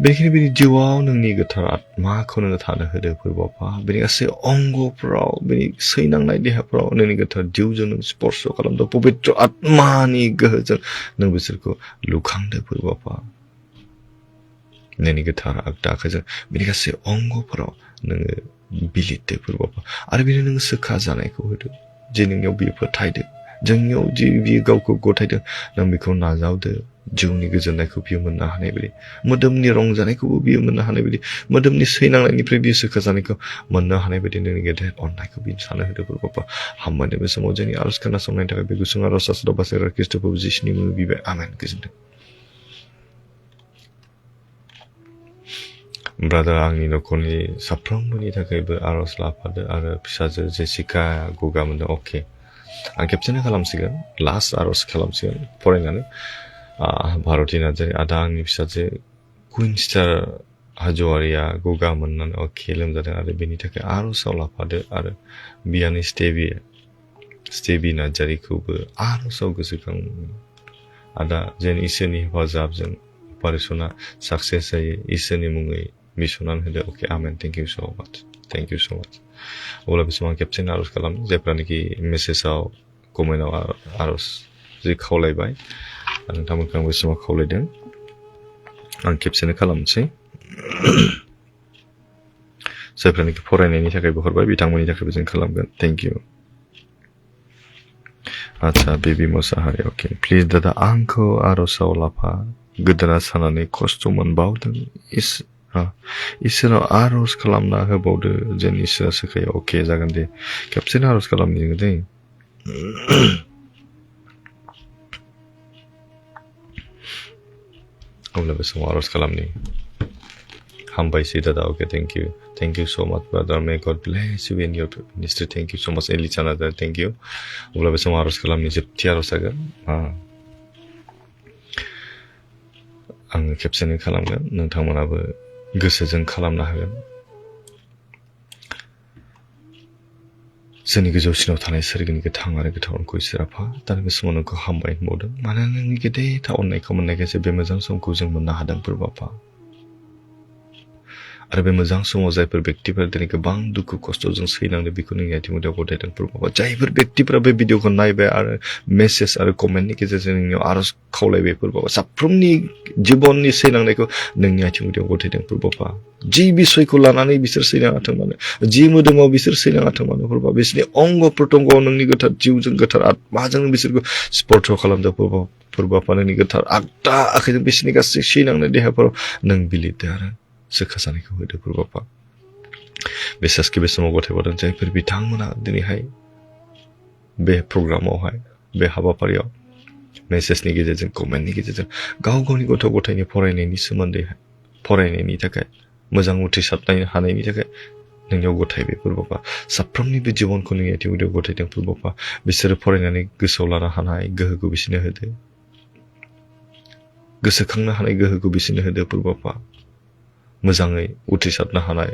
बेनिखायनो बेनि जिउआव नोंनि गोथार आत्माखौ नोङो थानो होदो पुरबावपा बेनि गासै अंगफोराव बेनि सैनांनाय देहाफोराव नोंनि गोथार जिउजों नों स्पर्श खालामदो पबित्र आत्मानि गोहोजों नों बिसोरखौ लुखांदो पुरबावपा नोंनि गोथार आगदा आखाइजों बेनि गासै अंगफोराव नोङो बिलिरदो पुरबावपा आरो बेनो नोङो सोखा जानायखौ होदो जे नोंनियाव बियो फोथायदो जोंनियाव जि बियो गावखौ गथायदों नों बेखौ नाजावदो जिउनि गोजोननायखौ बियो मोननो हानाय बायदि मोदोमनि रंजानायखौबो बियो मोननो हानाय बायदि मोदोमनि सैनांनायनिफ्राय बियो सोखा जानायखौ मोननो हानाय बायदि नोंनि गेदेर अननायखौ बियो सानो होदो पुरबावपा हामबायनाय बे समाव जोंनि आरज खोनासंनायनि थाखाय बे गुसुं आरज सासेल' बासेरा ख्रीष्ट प्रभु जिसुनि मुङाव बिबाय आमेन गोजोनथों ब्रादार आंनि न'खरनि साफ्रोमबोनि थाखायबो आरज लाफादो आरो फिसाजो जेसिका गगा मोनदों अके आं खेबसेनो खालामसिगोन लास्ट आरज खालामसिगोन फरायनानै भारती नार्जारी आदा आंनि फिसाजो कुइन स्टार हाज'वारिया गगा मोननानै अके लोमजादों आरो बेनि थाखाय आरजआव लाफादो आरो बियानि स्टेबि नार्जारीखौबो आरजआव गोसोखां आदा जेन इसोरनि हेफाजाबजों अपारेसना साक्सेस जायो इसोरनि मुङै मिसनानै होदो अके आमेन थेंक इउ सो माच अब्ला बे समाव आं खेबसेनो आरज खालामो जायफ्रानोखि मेसेजाव कमेन्टआव आरज जि खावलायबाय नोंथांमोनखौ आं बे समाव खावलायदों आं खेबसेनो खालामनोसै जायफ्रानोखि फरायनायनि थाखायबो हरबाय बिथांमोननि थाखायबो जों खालामगोन थेंक इउ आच्छा बेबि मोसाहारि अके प्लिज दादा आंखौ आरजआव लाफा गोदोना सानानै खस्थ' मोनबावदों इसोराव आरज खालामना होबावदो जेन इसोरा सोखायो अके जागोन दे खेबसेनो आरज खालामनि जोङो दै अब्ला बे समाव आरज खालामनि हामबायसै दादा अके thank you so much brother may God bless you in your ministry thank you so much Elisa Narzary thank you अब्ला बे समाव आरज खालामनि जोबथि आरज जागोन आङो खेबसेनो खालामगोन नोंथांमोनाबो गोसोजों खालामनो हागोन जोंनि गोजौसिनाव थानाय सोरगिदिं गोथां आरो गोथावखौ इसोरा फा दानि बे समाव नोंखौ हामबाय होनबावदों मानोना नोंनि गेदेर अननायखौ मोननायखायसो बे मोजां समखौ जों मोननो हादों पुरबावपा आरो बे मोजां समाव जायफोर बेक्तिफोरा दिनै गोबां दुखु खस्थ'जों सैनांदों बेखौ नोंनि आथिं गुदियाव गथायदों पुरबावपा जायफोर बेक्तिफोरा बे भिडिअखौ नायबाय आरो मेसेज आरो कमेन्टनि गेजेरजों नोंनियाव आरज खावलायबाय पुरबावपा साफ्रोमनि जिबननि सैनांनायखौ नोंनि आथिं गुदियाव गथायदों पुरबावपा जि बिसयखौ लानानै बिसोर सैनाङाथों मानो जि मोदोमाव बिसोर सैनाङाथों मानो पुरबावपा बिसोरनि अंग प्रत्यंगआव नोंनि गोथार जिउजों गोथार आत्माजों बिसोरखौ स्पर्श खालामदों पुरबावपा नोंनि गोथार आगदा आखाइजों बिसोरनि गासै सैनांनाय देहाफोराव नों बिलिरदो आरो सोखा जानायखौ होदो पुरबावपा बिसेसखि बे समाव गथायबावदों जायफोर बिथांमोना दिनैहाय बे प्रग्रामावहाय बे हाबाफारियाव मेसेजनि गेजेरजों कमेन्टनि गेजेरजों गाव गावनि गथ' गथायनि फरायनायनि सोमोन्दै फरायनायनि थाखाय मोजां उथ्रिसारनो हानायनि थाखाय नोंनियाव गथायबाय प्रभुपा साफ्रोमनिबो जिबनखौ नोंनि आथिं गुदियाव गथायदों प्रभुपा बिसोरो फरायनानै गोसोआव लानो हानाय गोहोखौ बिसोरनो होदो गोसोखांनो हानाय गोहोखौ बिसोरनो होदो प्रभुपा मोजाङै उथ्रिसारनो हानाय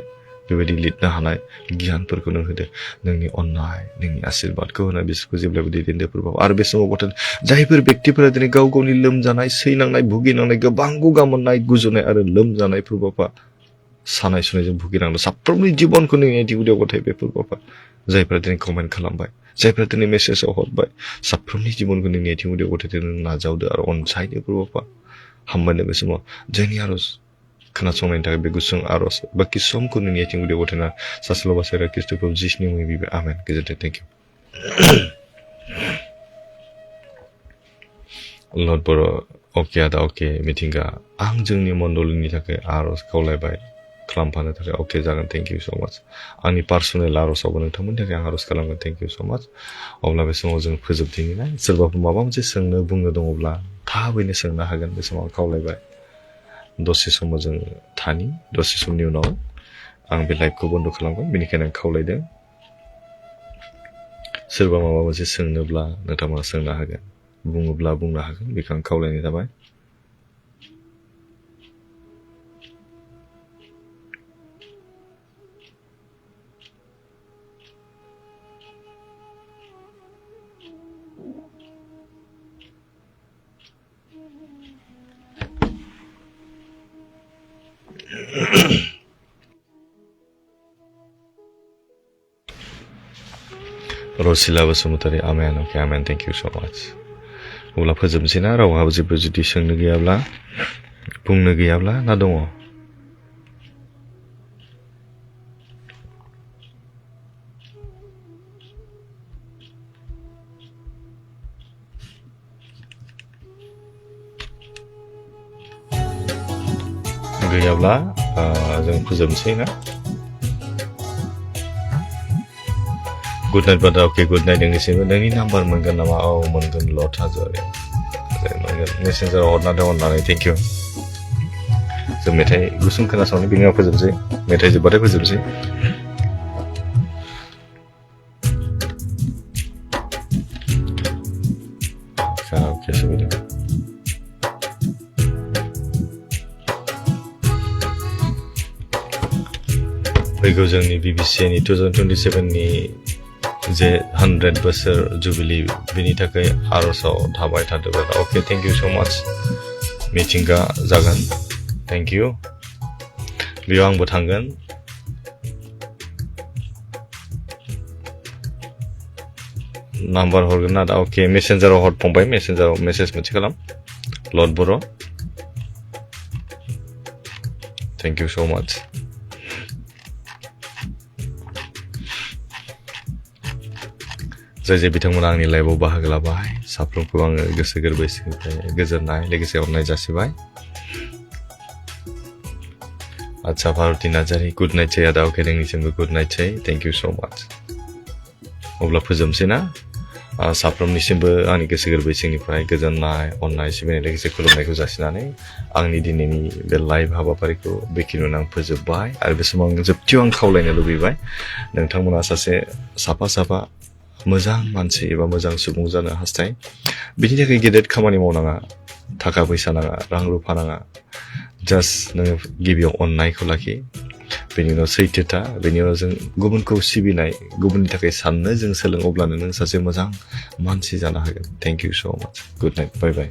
बेबायदि लिरनो हानाय गियानफोरखौ नों होदो नोंनि अननाय नोंनि आशीर्बादखौ होना बिसोरखौ जेब्लाबो दैदेनदो प्रभुपा आरो बे समाव गथाय जायफोर व्यक्तिफोरा दिनै गाव गावनि लोमजानाय सैनांनाय भुगिनांनाय गोबां गगा मोननाय गुजुनाय आरो लोमजानाय प्रभुपा सानाय सुनायजों भुगिनांदों साफ्रोमनि जिबनखौ नोंनि आथिं गुदियाव गथायबाय प्रभुपा जायफोरा दिनै कमेन्ट खालामबाय जायफोरा दिनै मेसेजाव हरबाय साफ्रोमनि जिबनखौ नोंनि आथिं गुदियाव गथायदो नों नाजावदो आरो अनसायदो प्रभुपा हामबायनो बे समाव जोंनि आरज खोनासंनायनि थाखाय बे गुसुं आरज बाखि समखौ नोंनि आथिं गुदियाव गथायना सासेल' बासायग्रा ख्रीष्टखौ जिसुनि मुङै बिबाय आमेन गोजोन्थों थेंक इउ लर्ड बर' अके आदा अके मिथिंगा आं जोंनि मण्डलिनि थाखाय आरज खावलायबाय खालामफानो थाखाय अके जागोन थेंक इउ स' माच आंनि पार्सनेल आरजआवबो नोंथांमोननि थाखाय आं आरज खालामगोन थेंक इउ स' माच अब्ला बे समाव जों फोजोबदिनि ना सोरबाफोर माबा मोनसे सोंनो बुंनो दङब्ला थाबैनो सोंनो हागोन बे समाव खावलायबाय दसे समाव जों थानि दसे समनि उनाव आं बे लाइभखौ बन्द खालामगोन बेनिखायनो आं खावलायदों सोरबा माबा मोनसे सोंनोब्ला नोंथांमोना सोंनो हागोन बुङोब्ला बुंनो हागोन बेखौ आं खावलायनाय जाबाय रसिला बसुमतारी आमेन अके आमेन थेंक इउ स' माच अब्ला फोजोबनोसै ना रावहाबो जेबो जुदि सोंनो गैयाब्ला बुंनो गैयाब्ला ना दङ गैयाब्ला जों फोजोबनोसै ना गुड नाइट बादा अके गुड नाइट नोंनिसिमबो नोंनि नाम्बार मोनगोन नामा औ मोनगोन लट हाज'वारि मोनगोन मेसेन्जाराव हरना दं होननानै थेंक इउ जों मेथाइ गुसुं खोनासंनो बेनि उनाव फोजोबनोसै मेथाइ जोब्बाथाय फोजोबनोसै कारावके सुबिदा फैगौ जोंनि बिबिसिनि 2027नि जे 100 बोसोर जुबिली बेनि थाखाय आरजआव थाबाय थादोंमोन अके थेंक इउ स' माच मिथिंगा जागोन थेंक इउ बेयाव आंबो थांगोन नाम्बार हरगोन ना दा अके मेसेन्जाराव हर फंबाय मेसेन्जाराव मेसेज मोनसे खालाम lord Bodo' thank you so' माच जाय बिथांमोना आंनि लाइभआव बाहागो लाबाय साफ्रोमखौ आङो गोसो गोरबोनिफ्राय गोजोननाय लोगोसे अननाय जासिबाय आच्छा भारती नार्जारी गुड नाइटसै आदा अके नोंनिसिमबो गुड नाइटसै थेंक इउ स' माच अब्ला फोजोबनोसै ना साफ्रोमनिसिमबो आंनि गोसो गोरबो सिंनिफ्राय गोजोननाय अननाय सिबिनाय लोगोसे खुलुमनायखौ जासिनानै आंनि दिनैनि बे लाइभ हाबाफारिखौ बेखिनियावनो आं फोजोबबाय आरो बे समाव आं जोबथियाव आं खावलायनो लुबैबाय नोंथांमोना सासे साफा मोजां मानसि एबा मोजां सुबुं जानो हास्थाय बिनि थाखाय गेदेर खामानि मावनाङा थाखा फैसा नाङा रां रुफा नाङा जास्ट नोङो गिबियाव अननायखौ लाखि बेनि उनाव सैथोथा बेनि उनाव जों गुबुनखौ सिबिनाय गुबुननि थाखाय साननो जों सोलों अब्लानो नों सासे मोजां मानसि जानो हागोन थेंक इउ स' माच गुड नाइट बाय बाय